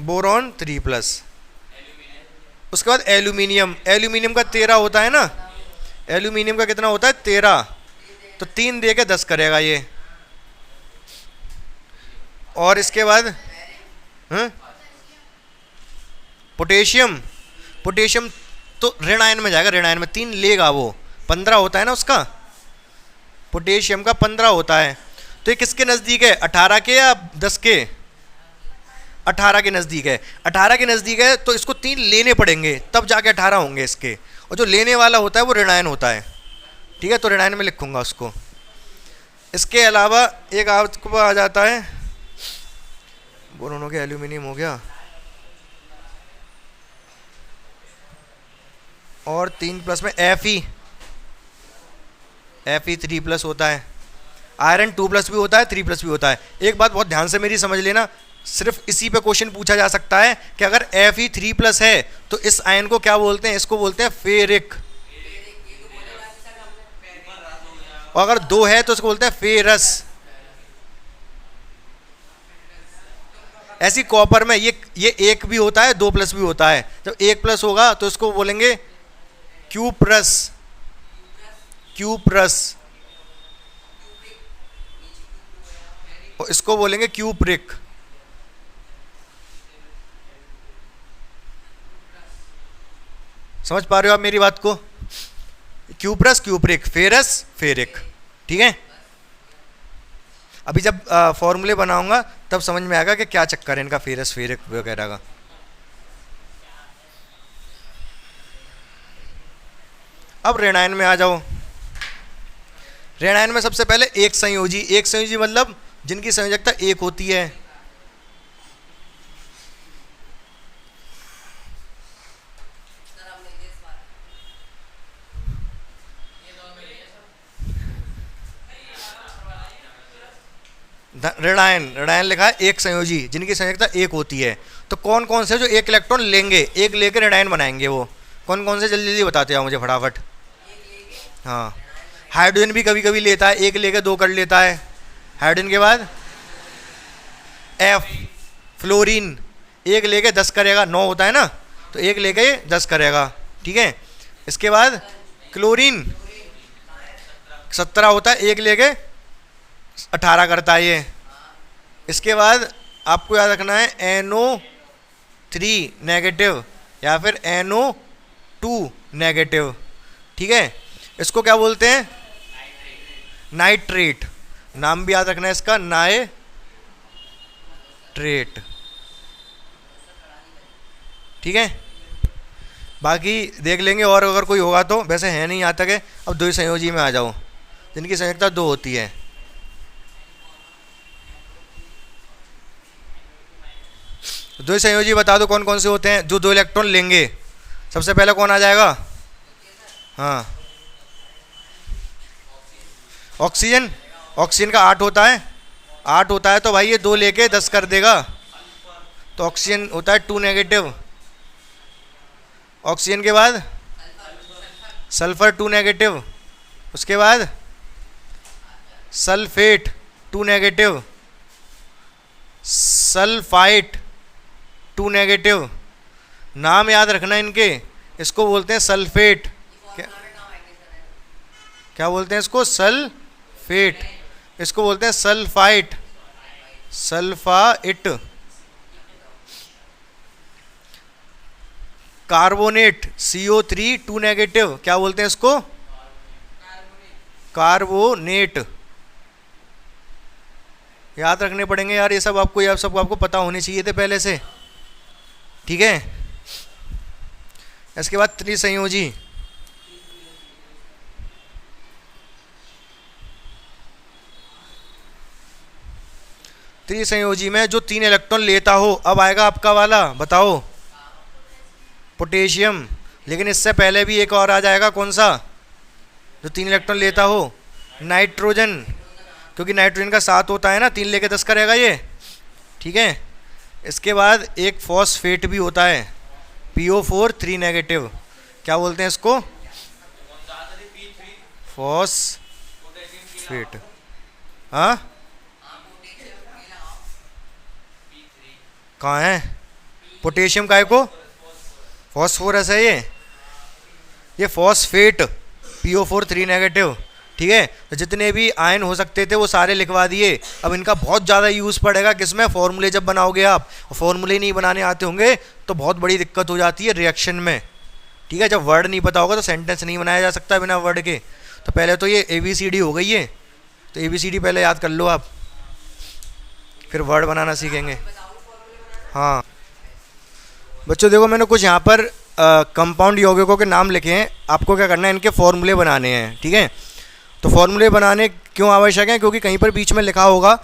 बोरॉन 3+। उसके बाद एल्यूमिनियम का 13 होता है ना। एल्यूमिनियम का कितना होता है? 13। तो 3 दे के 10 करेगा ये। और इसके बाद पोटेशियम तो ऋणायन में जाएगा, ऋणायन में 3 लेगा वो, 15 होता है ना उसका। पोटेशियम का 15 होता है। तो ये किसके नज़दीक है? 18 के या 10 के? 18 के नज़दीक है, 18 के नज़दीक है तो इसको 3 लेने पड़ेंगे तब जाके 18 होंगे इसके, और जो लेने वाला होता है वो ऋणायन होता है। ठीक है, तो ऋणायन में लिखूंगा उसको। इसके अलावा एक आपको आ जाता है, बोरोन हो गया, एल्यूमिनियम हो गया, और 3+ में Fe3+ होता है। आयरन 2+ भी होता है, 3+ भी होता है। एक बात बहुत ध्यान से मेरी समझ लेना, सिर्फ इसी पे क्वेश्चन पूछा जा सकता है कि अगर Fe3+ है तो इस आयन को क्या बोलते हैं? इसको बोलते हैं फेरिक। और अगर 2 है तो इसको बोलते हैं फेरस। ऐसी कॉपर में ये 1 भी होता है, 2+ भी होता है। जब 1+ होगा तो इसको बोलेंगे क्यूप्रस, और इसको बोलेंगे क्यूप्रिक। समझ पा रहे हो आप मेरी बात को? Cuprous, cupric, ferrous, ferric. ठीक है, अभी जब फॉर्मूले बनाऊंगा तब समझ में आएगा कि क्या चक्कर है इनका फेरस फेरिक वगैरह का। अब ऋणायन में आ जाओ। ऋणायन में सबसे पहले एक संयोजी मतलब जिनकी संयोजकता 1 होती है। ऋणायन लिखा है एक संयोजी जिनकी संयोजकता 1 होती है। तो कौन कौन से जो 1 इलेक्ट्रॉन लेंगे, 1 लेकर ऋणायन बनाएंगे, वो कौन कौन से? जल्दी जल्दी बताते आओ मुझे फटाफट। हाँ, हाइड्रोजन भी कभी कभी लेता है, 1 लेकर 2 कर लेता है। हाइड्रोजन के बाद F, फ्लोरीन 1 लेके 10 करेगा, 9 होता है ना, तो 1 लेके 10 करेगा। ठीक है, इसके बाद क्लोरीन 17 होता है, 1 लेके 18 करता है ये। इसके बाद आपको याद रखना है NO3 नेगेटिव या फिर NO2 नेगेटिव। ठीक है, इसको क्या बोलते हैं? नाइट्रेट। नाम भी याद रखना है इसका, नाइट्रेट। ठीक है, बाकी देख लेंगे और अगर कोई होगा तो, वैसे है नहीं यहाँ तक है। अब 2 संयोजी में आ जाओ जिनकी संयोजकता 2 होती है। दो संयोजी बता दो कौन कौन से होते हैं जो 2 इलेक्ट्रॉन लेंगे। सबसे पहले कौन आ जाएगा? हाँ, ऑक्सीजन। ऑक्सीजन का 8 होता है, 8 होता है तो भाई ये 2 लेके 10 कर देगा, तो ऑक्सीजन होता है 2 नेगेटिव। ऑक्सीजन के बाद सल्फर 2 नेगेटिव। उसके बाद सल्फेट 2 नेगेटिव। Sulphite 2 negative. नाम याद रखना इनके, इसको बोलते हैं सल्फेट। क्या बोलते हैं इसको? सल्फेट। इसको बोलते हैं sulphite, sulphite. Carbonate CO3 2 negative, क्या बोलते हैं इसको? कार्बोनेट। याद रखने पड़ेंगे यार ये सब आपको, यार सब आपको पता होने चाहिए थे पहले से। ठीक है, इसके बाद त्रिसंयोजी। त्रिसंयोजी में जो 3 इलेक्ट्रॉन लेता हो, अब आएगा आपका वाला, बताओ, पोटेशियम। लेकिन इससे पहले भी एक और आ जाएगा, कौन सा? जो 3 इलेक्ट्रॉन लेता हो, नाइट्रोजन। क्योंकि नाइट्रोजन का 7 होता है ना, 3 लेके 10 करेगा ये। ठीक है, इसके बाद एक फॉस्फेट भी होता है, PO4 3 नेगेटिव। क्या बोलते हैं इसको? फॉस्फेट। हाँ, कहाँ है पोटेशियम? काय को? फॉस्फोरस है ये फॉस्फेट, PO4 3 नेगेटिव। ठीक है, तो जितने भी आयन हो सकते थे वो सारे लिखवा दिए। अब इनका बहुत ज़्यादा यूज़ पड़ेगा किसमें? फॉर्मूले जब बनाओगे आप, फॉर्मूले नहीं बनाने आते होंगे तो बहुत बड़ी दिक्कत हो जाती है रिएक्शन में। ठीक है, जब वर्ड नहीं पता होगा तो सेंटेंस नहीं बनाया जा सकता बिना वर्ड के। तो पहले तो ये ABCD हो गई है, तो ABCD पहले याद कर लो आप, फिर वर्ड बनाना सीखेंगे। हाँ बच्चों देखो, मैंने कुछ यहाँ पर कंपाउंड यौगिकों के नाम लिखे हैं। आपको क्या करना है, इनके फॉर्मूले बनाने हैं, ठीक है। तो फॉर्मूले बनाने क्यों आवश्यक है, क्योंकि कहीं पर बीच में लिखा होगा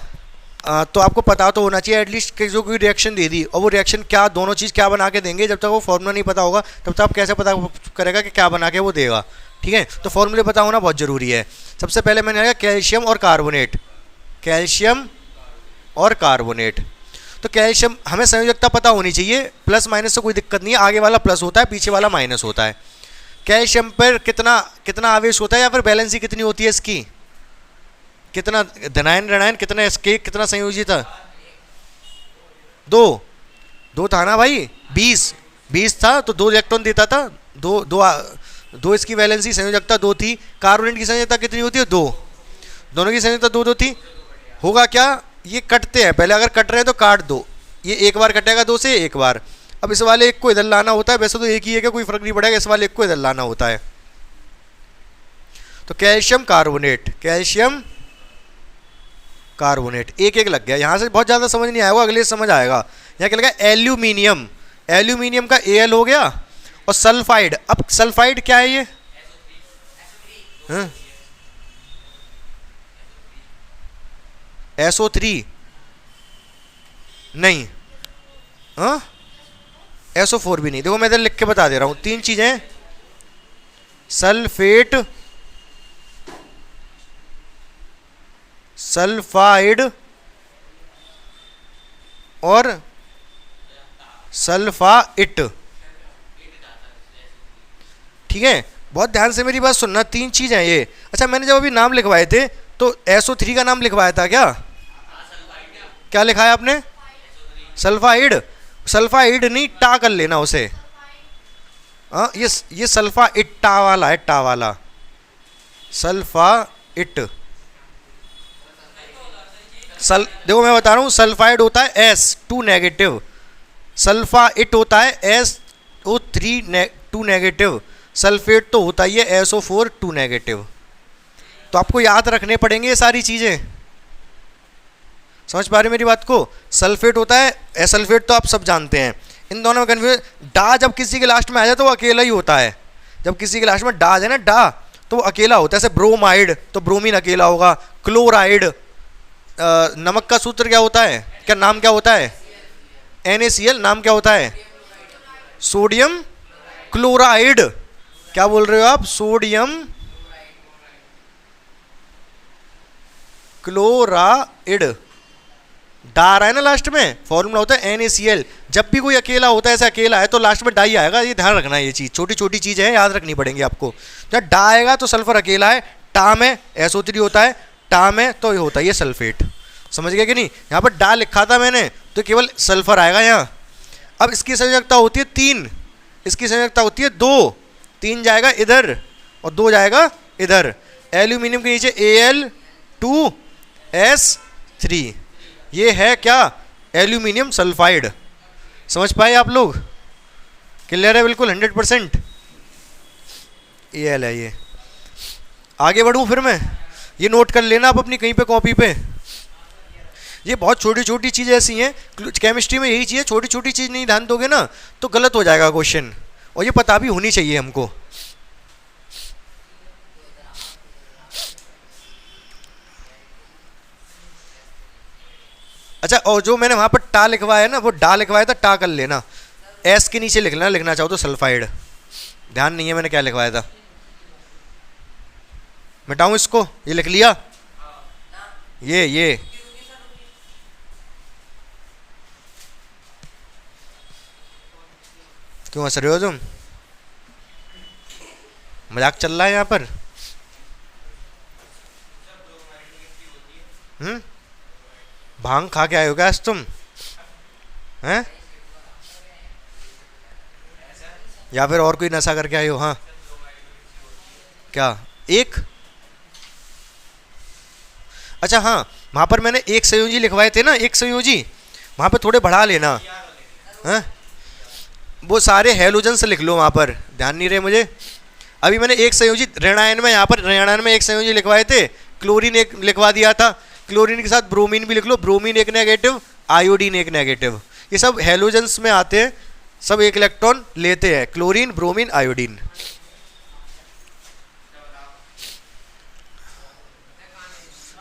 तो आपको पता तो होना चाहिए एटलीस्ट कि जो कोई रिएक्शन दे दी और वो रिएक्शन क्या, दोनों चीज़ क्या बना के देंगे। जब तक वो फॉर्मूला नहीं पता होगा तब तक आप कैसे पता करेगा कि क्या बना के वो देगा, ठीक है। तो फॉर्मूले पता होना बहुत ज़रूरी है। सबसे पहले मैंने लिखा कैल्शियम और कार्बोनेट, कैल्शियम और कार्बोनेट। तो कैल्शियम हमें संयोजकता पता होनी चाहिए, प्लस माइनस से कोई दिक्कत नहीं है, आगे वाला प्लस होता है पीछे वाला माइनस होता है। कैल्शियम पर कितना कितना आवेश होता है या फिर बैलेंसी कितनी होती है इसकी, कितना धनायन ऋणायन, कितना इसके कितना संयोजी था, दो था ना भाई, 20 था तो 2 इलेक्ट्रॉन देता था, दो इसकी वैलेंसी संयोजकता 2 थी। कार्बोनेट की संयोजकता कितनी होती है, 2, दोनों की संयोजकता 2 थी। होगा क्या, ये कटते हैं, पहले अगर कट रहे हैं तो काट दो, ये एक बार कटेगा 2 से एक बार। अब इस वाले एक को इधर लाना होता है, वैसे तो एक ही है कि कोई फर्क नहीं पड़ेगा, इस वाले एक को इधर लाना होता है। तो कैल्शियम कार्बोनेट, कैल्शियम कार्बोनेट एक एक लग गया। यहाँ से बहुत ज़्यादा समझ नहीं आएगा, अगले समझ आएगा। यहाँ क्या लगा, एल्यूमिनियम, एल्यूमिनियम का Al हो गया और सल्फाइड। अब सल्फाइड क्या है ये, SO3 नहीं, SO4 भी नहीं। देखो मैं इधर लिख के बता दे रहा हूं, 3 चीजें, सल्फेट, सल्फाइड और सल्फाइट, ठीक है। बहुत ध्यान से मेरी बात सुनना, 3 चीज है ये। अच्छा मैंने जब अभी नाम लिखवाए थे तो SO3 का नाम लिखवाया था क्या, क्या लिखाया आपने, सल्फाइड, सल्फाइड नहीं, टा कर लेना उसे। ये सल्फाइट टा वाला है, टा वाला सल्फाइट। देखो मैं बता रहा हूँ, सल्फाइड होता है S2 नेगेटिव, सल्फाइट होता है SO3 2 नेगेटिव, सल्फेट तो होता ही है SO4 2 नेगेटिव। तो आपको याद रखने पड़ेंगे ये सारी चीज़ें, समझ पा रहे मेरी बात को। सल्फेट होता है, एसल्फेट तो आप सब जानते हैं। इन दोनों में कन्फ्यूज, डा जब किसी के लास्ट में आ जाए तो वो अकेला ही होता है। जब किसी के लास्ट में डा है ना, डा, तो वो अकेला होता है। जैसे ब्रोमाइड तो ब्रोमीन अकेला होगा, क्लोराइड, नमक का सूत्र क्या होता है, क्या नाम क्या होता है, NaCl, नाम क्या होता है, सोडियम क्लोराइड। क्या बोल रहे हो आप, सोडियम क्लोराइड, डा रहा है ना लास्ट में, फॉर्मूला होता है NaCl। जब भी कोई अकेला होता है, ऐसे अकेला है तो लास्ट में डाई आएगा, ये ध्यान रखना है। ये चीज़ छोटी छोटी चीज़ है, याद रखनी पड़ेंगी आपको। जब डा आएगा तो सल्फर अकेला है, टा में SO3 होता है, टा में तो ये होता है ये सल्फेट। समझ गए कि नहीं, यहाँ पर डा लिखा था मैंने तो केवल सल्फर आएगा यहाँ। अब इसकी संयोजकता होती है 3, इसकी संयोजकता होती है 2, 3 जाएगा इधर और 2 जाएगा इधर। एल्यूमिनियम के नीचे Al2S3, ये है क्या, एल्यूमिनियम सल्फाइड। समझ पाए आप लोग, क्लियर है बिल्कुल 100%। Al है ये। आगे बढ़ूं फिर मैं, ये नोट कर लेना आप अपनी कहीं पे कॉपी पे। ये बहुत छोटी छोटी चीज़ें ऐसी हैं, केमिस्ट्री में यही चीज़ है, छोटी छोटी चीज़ नहीं ध्यान दोगे ना तो गलत हो जाएगा क्वेश्चन, और ये पता भी होनी चाहिए हमको। अच्छा, और जो मैंने वहाँ पर टा लिखवाया है ना, वो डा लिखवाया था, टा कर लेना, एस के नीचे लिख लेना, लिखना चाहो तो सल्फाइड। ध्यान नहीं है मैंने क्या लिखवाया था, मिटाऊं इसको, ये लिख लिया, ये क्यों हंस रहे हो तुम, मजाक चल रहा है यहाँ पर। भांग खा के आए हो क्या आज तुम, हैं, या फिर और कोई नशा करके आए हो। हाँ क्या, एक, अच्छा हाँ, वहां पर मैंने एक संयोजी लिखवाए थे ना, एक संयोजी, वहां पर थोड़े बढ़ा लेना। हाँ वो सारे हैलोजन से लिख लो, वहां पर ध्यान नहीं रहे मुझे। अभी मैंने एक संयोजी ऋणायन में, यहाँ पर ऋणायन में एक संयोजी लिखवाए थे, क्लोरीन एक लिखवा दिया था, क्लोरीन के साथ ब्रोमीन भी लिख लो, ब्रोमीन एक नेगेटिव, आयोडीन एक नेगेटिव। ये सब हेलोजेंस में आते हैं, सब एक इलेक्ट्रॉन लेते हैं, क्लोरीन, ब्रोमीन, आयोडीन।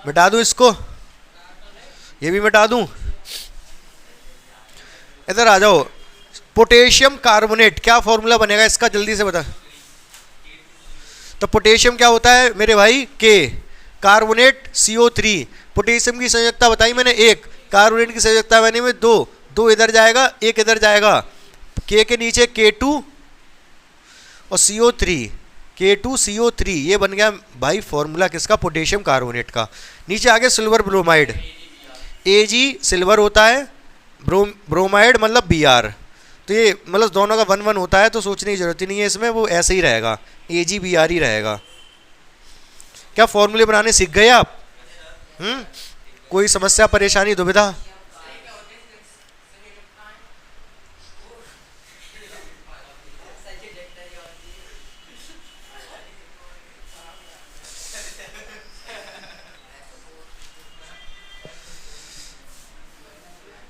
मिटा दूं इसको, ये भी मिटा दूं। इधर आ जाओ, पोटेशियम कार्बोनेट, क्या फॉर्मूला बनेगा इसका, जल्दी से बता। तो पोटेशियम क्या होता है मेरे भाई, के, कार्बोनेट CO3। पोटेशियम की संयोजकता बताई मैंने 1, कार्बोनेट की संयोजकता मैंने में 2, 2 इधर जाएगा, 1 इधर जाएगा, के नीचे K2 और CO3, K2 CO3, ये बन गया भाई फॉर्मूला किसका, पोटेशियम कार्बोनेट का। नीचे आगे सिल्वर ब्रोमाइड, Ag सिल्वर होता है, ब्रोमाइड मतलब Br, तो ये मतलब दोनों का 1 1 होता है, तो सोचने की जरूरत ही नहीं है इसमें, वो ऐसे ही रहेगा, AgBr ही रहेगा। क्या फॉर्मूले बनाने सीख गए आप? कोई समस्या, परेशानी, दुविधा?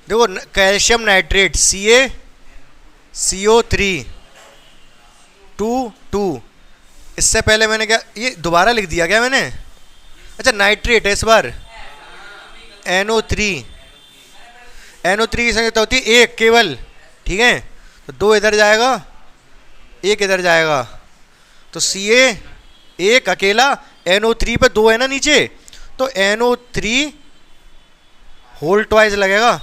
देखो कैल्शियम नाइट्रेट CaCO3 2 इससे पहले मैंने क्या, ये दोबारा लिख दिया क्या मैंने? अच्छा नाइट्रेट है इस बार, NO3 की संख्या होती है 1 केवल, ठीक है, तो 2 इधर जाएगा, 1 इधर जाएगा, तो Ca 1 अकेला, NO3 पे 2 है ना नीचे, तो NO3 होल ट्वाइस लगेगा,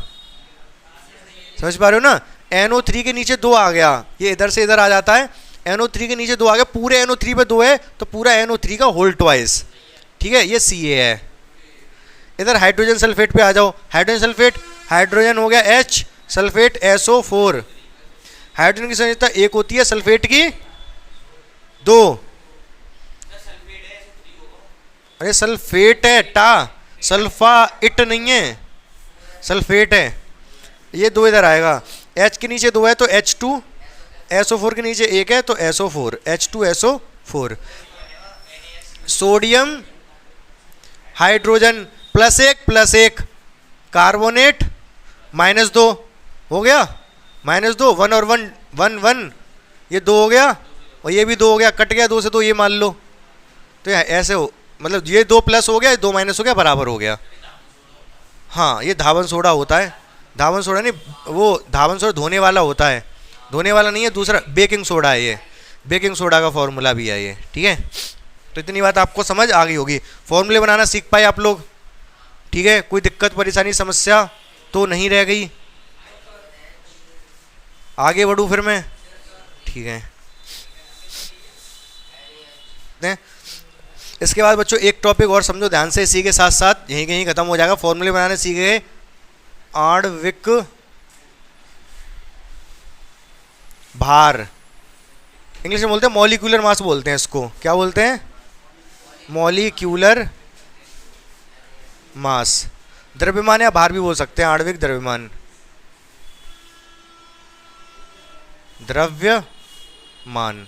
समझ पा रहे हो ना? NO3 के नीचे 2 आ गया, ये इधर से इधर आ जाता है, NO3 के नीचे 2 आ गया, पूरे NO3 पे 2 है, तो पूरा NO3 का होल ट्वाइस, ठीक है, ये Ca है। इधर हाइड्रोजन सल्फेट पे आ जाओ, हाइड्रोजन सल्फेट, हाइड्रोजन हो गया H, सल्फेट SO4, हाइड्रोजन की संयोजकता 1 होती है, सल्फेट की 2, अरे सल्फेट है, टा सल्फा इट नहीं है, सल्फेट है, ये 2 इधर आएगा, H के नीचे 2 है तो H2, SO4 के नीचे 1 है तो SO4, H2SO4, sodium hydrogen +1 carbonate -2 हो गया, -2, 1 और 1 1 1, ये 2 हो गया और ये भी 2 हो गया, कट गया 2 से 2, ये मान लो, तो ऐसे हो, मतलब ये 2 प्लस हो गया, 2 माइनस हो गया, बराबर हो गया। हाँ ये धावन सोडा होता है, धावन सोडा नहीं, वो धावन सोडा धोने वाला होता है, धोने वाला नहीं है, दूसरा बेकिंग सोडा है, ये बेकिंग सोडा का फॉर्मूला भी है ये, ठीक है। तो इतनी बात आपको समझ आ गई होगी, फॉर्मूले बनाना सीख पाए आप लोग, ठीक है, कोई दिक्कत परेशानी समस्या तो नहीं रह गई? आगे बढ़ूँ फिर मैं, ठीक है। इसके बाद बच्चों एक टॉपिक और समझो ध्यान से, इसी के साथ साथ यहीं कहीं खत्म हो जाएगा, फॉर्मूले बनाने सीख गए, आणविक भार, इंग्लिश में बोलते हैं मॉलिक्यूलर मास बोलते हैं इसको, क्या बोलते हैं? मॉलिक्यूलर मास, द्रव्यमान या भार भी बोल सकते हैं, आणविक द्रव्यमान, द्रव्यमान,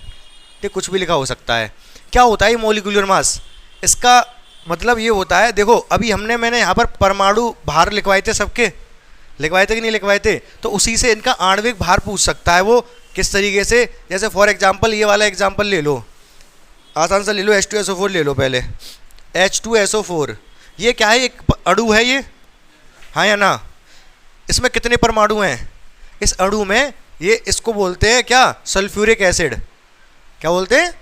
ठीक, कुछ भी लिखा हो सकता है। क्या होता है मॉलिक्यूलर मास? इसका मतलब ये होता है, देखो अभी मैंने यहाँ पर परमाणु भार लिखवाए थे, सबके लिखवाए थे कि नहीं लिखवाए थे, तो उसी से इनका आणविक भार पूछ सकता है, वो किस तरीके से, जैसे फॉर एग्जांपल ये वाला एग्जांपल ले लो, आसान से ले लो, H2SO4 ले लो पहले, H2SO4 ये क्या है, एक अणु है ये, हाँ या ना? इसमें कितने परमाणु हैं इस अणु में? ये इसको बोलते हैं क्या, सल्फ्यूरिक एसिड, क्या बोलते हैं?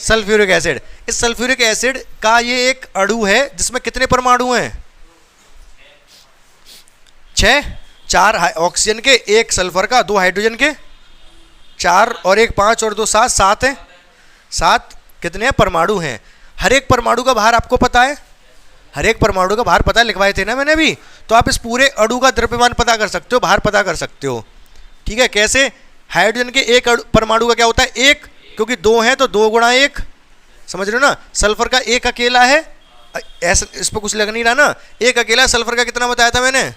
Sulphuric acid. इस सल्फ्यूरिक एसिड का ये एक अणु है जिसमें कितने परमाणु हैं? 6, 4 ऑक्सीजन के, 1 सल्फर का, 2 हाइड्रोजन के, 4 और 1 5 और 2 7, 7 है, 7 कितने परमाणु हैं? हर एक परमाणु का भार आपको पता है, हर एक परमाणु का भार पता है, लिखवाए थे ना मैंने भी, तो आप इस पूरे अणु का द्रव्यमान पता कर सकते हो, भार पता कर सकते हो, ठीक है। कैसे? हाइड्रोजन के एक परमाणु का क्या होता है? 1, क्योंकि 2 हैं तो 2 गुणा 1, समझ रहे हो ना? सल्फर का 1 अकेला है, ऐसा इस पर कुछ लग नहीं रहा ना, 1 अकेला, सल्फर का कितना बताया था मैंने?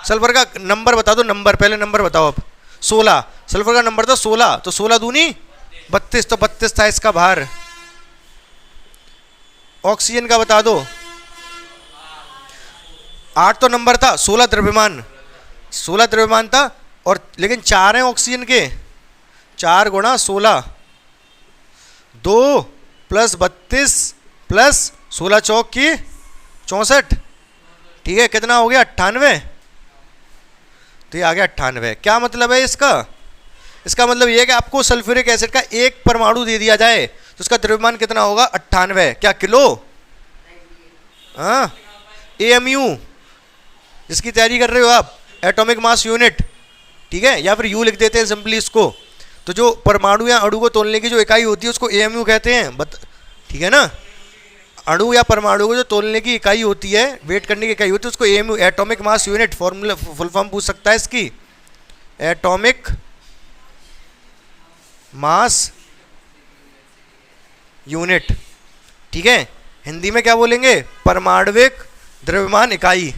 सल्फर का नंबर बता दो, नंबर पहले नंबर बताओ अब। 16, सल्फर का नंबर था 16, तो 16 दूनी 32, तो 32 था इसका भार। ऑक्सीजन का बता दो, 8 तो नंबर था, 16 द्रव्यमान, 16 द्रव्यमान था, और लेकिन 4 हैं ऑक्सीजन के, 4 गुणा 16, 2 + 32 + 16 चौक की 64, ठीक है, कितना हो गया 98। तो ये आ गया 98। क्या मतलब है इसका? इसका मतलब ये है कि आपको सल्फ्यूरिक एसिड का एक परमाणु दे दिया जाए तो उसका द्रव्यमान कितना होगा 98। क्या किलो? हाँ, AMU जिसकी तैयारी कर रहे हो आप, एटॉमिक मास यूनिट, ठीक है, या फिर यू लिख देते हैं सिंपली इसको। तो जो परमाणु या अणु को तोलने की जो इकाई होती है उसको AMU कहते हैं, ठीक है ना। अणु या परमाणु को जो तोलने की इकाई होती है, वेट करने की इकाई होती है, उसको AMU, atomic mass unit, formula full form पूछ सकता है इसकी, एटॉमिक मास यूनिट, ठीक है। हिंदी में क्या बोलेंगे? परमाणविक द्रव्यमान इकाई,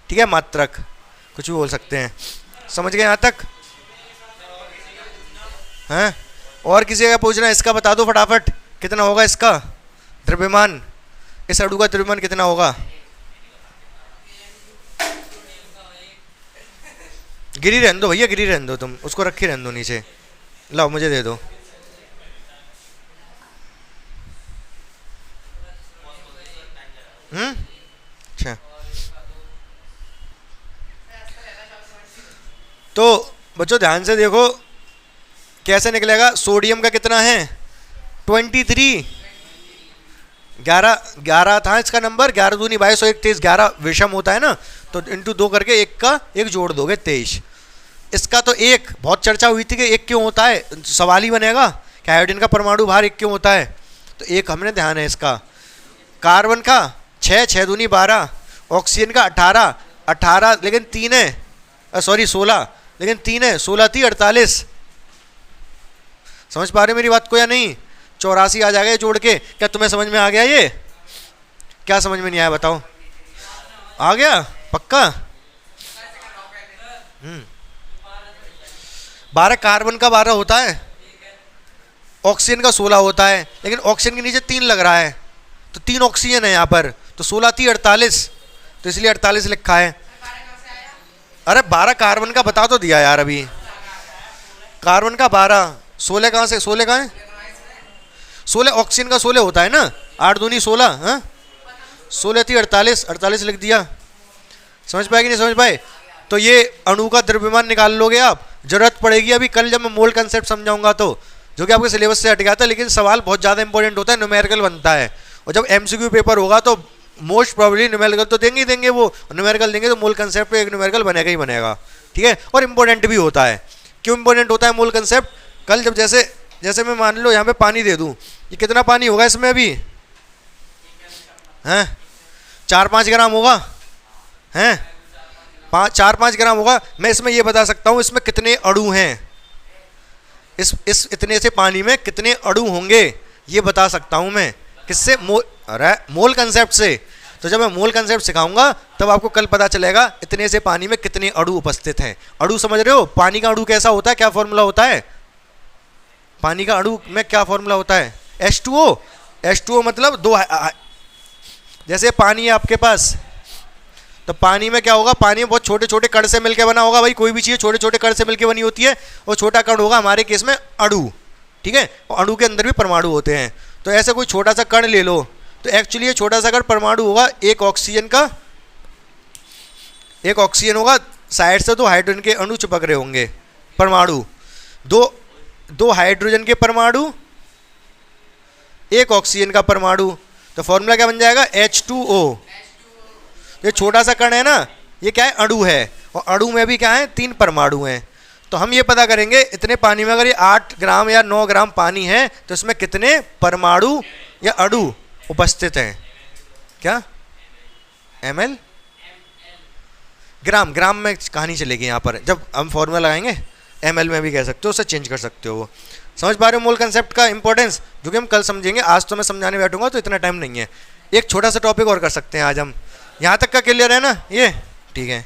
ठीक है, मात्रक, कुछ भी बोल सकते हैं। समझ गए यहाँ तक? हैं? और किसी का पूछना है? इसका बता दो फटाफट, कितना होगा इसका द्रव्यमान, इस अणु का द्रव्यमान कितना होगा? गिरी रहने दो भैया, गिरी रहने दो, तुम उसको रखी रहने दो नीचे, लाओ मुझे दे दो। अच्छा, तो बच्चों ध्यान से देखो कैसे निकलेगा। सोडियम का कितना है? 23, 11 था इसका नंबर, 11 दूनी 22 और 1 23, 11 विषम होता है ना, तो इंटू 2 करके एक का एक जोड़ दोगे 23। इसका तो एक बहुत चर्चा हुई थी कि एक क्यों होता है, सवाल ही बनेगा कि आयोडीन का परमाणु भार एक क्यों होता है, तो एक हमने ध्यान है इसका। कार्बन का 6, 6 दूनी 12, ऑक्सीजन का 18, 18 लेकिन 3 है, सॉरी 16 लेकिन 3 है, 16 थी 48। समझ पा रहे मेरी बात को या नहीं? 84 आ जाएगा जोड़ के। क्या तुम्हें समझ में आ गया? ये क्या समझ में नहीं आया बताओ? आ गया पक्का? 12 कार्बन का 12 होता है, ऑक्सीजन का 16 होता है, लेकिन ऑक्सीजन के नीचे 3 लग रहा है, तो 3 ऑक्सीजन है यहाँ पर, तो 16 थी 48, तो इसलिए 48 लिखा है। अरे 12 कार्बन का बता तो दिया यार अभी, कार्बन का 12, 16 कहाँ से? 16 कहाँ है? 16 ऑक्सीजन का 16 होता है ना, 8 दूनी 16, हाँ 16 थी 48, 48 लिख दिया। समझ पाए कि नहीं समझ पाए? तो ये अणु का द्रव्यमान निकाल लोगे आप, जरूरत पड़ेगी अभी कल जब मैं मोल कंसेप्ट समझाऊंगा तो, जो कि आपके सिलेबस से हट गया था, लेकिन सवाल बहुत ज़्यादा इंपॉर्टेंट होता है, न्यूमेरिकल बनता है, और जब MCQ पेपर होगा तो मोस्ट प्रोबेबली न्यूमेरिकल तो देंगे ही देंगे, वो न्यूमेरिकल देंगे तो मोल कंसेप्ट पे एक न्यूमेरिकल बनेगा ही बनेगा, ठीक है। और इंपॉर्टेंट भी होता है। क्यों इंपॉर्टेंट होता है मोल कंसेप्ट? कल जब जैसे मैं मान लो यहाँ पे पानी दे दूँ, ये कितना पानी होगा इसमें अभी? हैं 4-5 ग्राम होगा, हैं 4-5 ग्राम होगा। मैं इसमें ये बता सकता हूँ इसमें कितने अणु हैं, इस इतने से पानी में कितने अणु होंगे ये बता सकता हूँ मैं। किससे? मोल कंसेप्ट से। तो जब मैं मोल कंसेप्ट सिखाऊंगा तब आपको कल पता चलेगा इतने से पानी में कितने अणु उपस्थित हैं। अणु समझ रहे हो? पानी का अणु कैसा होता है, क्या फॉर्मूला होता है? पानी का अणु में क्या फॉर्मूला होता है? H2O। H2O मतलब दो, जैसे पानी है आपके पास, तो पानी में क्या होगा? पानी में बहुत छोटे छोटे कण से मिलकर बना होगा। भाई कोई भी चीज़ छोटे छोटे कण से मिलकर बनी होती है, और छोटा कण होगा हमारे केस में अणु, ठीक है। और अणु के अंदर भी परमाणु होते हैं। तो ऐसे कोई छोटा सा कण ले लो, तो एक्चुअली ये छोटा सा कण परमाणु होगा, एक ऑक्सीजन होगा, साइड से 2 हाइड्रोजन के अणु चिपक रहे होंगे, परमाणु, दो हाइड्रोजन के परमाणु, एक ऑक्सीजन का परमाणु। तो फॉर्मूला क्या बन जाएगा? H2O। ये छोटा सा कण है ना, ये क्या है? अणु है, और अणु में भी क्या है? 3 परमाणु हैं। तो हम ये पता करेंगे इतने पानी में अगर ये 8 ग्राम या 9 ग्राम पानी है तो इसमें कितने परमाणु या अणु उपस्थित हैं। क्या? ml? ग्राम में कहानी चलेगी यहाँ पर, जब हम फॉर्मूला लगाएंगे ml में भी कह सकते हो, उससे चेंज कर सकते हो। वो समझ पा रहे हो मोल कंसेप्ट का इंपॉर्टेंस, जो कि हम कल समझेंगे। आज तो मैं समझाने बैठूंगा तो इतना टाइम नहीं है। एक छोटा सा टॉपिक और कर सकते हैं आज हम। यहाँ तक का क्लियर है ना ये? ठीक है।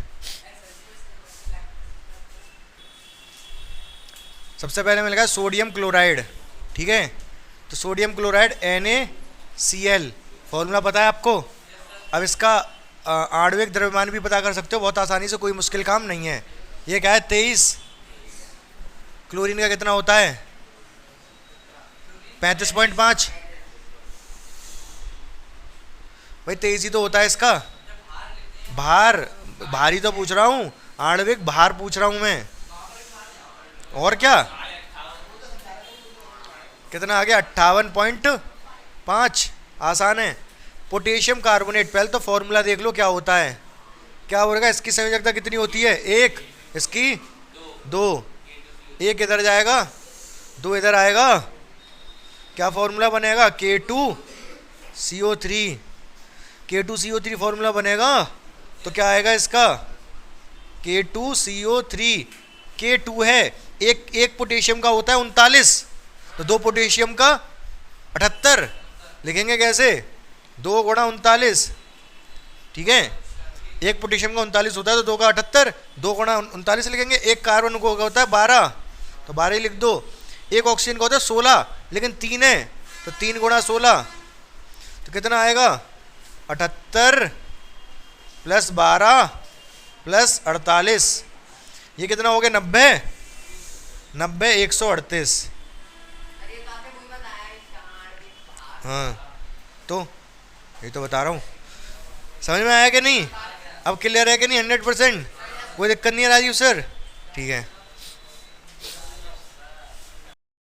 सबसे पहले मिलेगा सोडियम क्लोराइड, ठीक है। तो सोडियम क्लोराइड NaCl, फॉर्मूला पता है आपको? अब इसका आणविक द्रव्यमान भी पता कर सकते हो बहुत आसानी से, कोई मुश्किल काम नहीं है। ये क्या है 23। क्लोरीन का कितना होता है 35.5। भाई 23 ही तो होता है इसका भार। भारी तो पूछ रहा हूँ, आणविक भार पूछ रहा हूँ मैं। और क्या कितना आ गया 58.5। आसान है। पोटेशियम कार्बोनेट, पहले तो फॉर्मूला देख लो क्या होता है। क्या होगा, इसकी संयोजकता कितनी होती है 1, इसकी 2। 1 इधर जाएगा, 2 इधर आएगा, क्या फॉर्मूला बनेगा K2CO3। K2CO3 फॉर्मूला बनेगा तो क्या आएगा इसका K2CO3। K2 है, एक पोटेशियम का होता है 39, तो 2 पोटेशियम का 78। लिखेंगे कैसे 2 गुणा 39, ठीक है। एक पोटेशियम का 39 होता है तो 2 का 78, 2 गुणा 39 लिखेंगे। एक कार्बन को होता है 12, तो 12 ही लिख दो। एक ऑक्सीजन का होता है 16, लेकिन 3 है तो 3 गुणा 16, तो कितना आएगा 78 प्लस 12 प्लस 48, ये कितना हो गया 90। 90 138। हाँ तो ये तो बता रहा हूँ, समझ में आया कि नहीं? अब क्लियर है कि नहीं 100%? कोई दिक्कत नहीं है राजीव सर? ठीक है।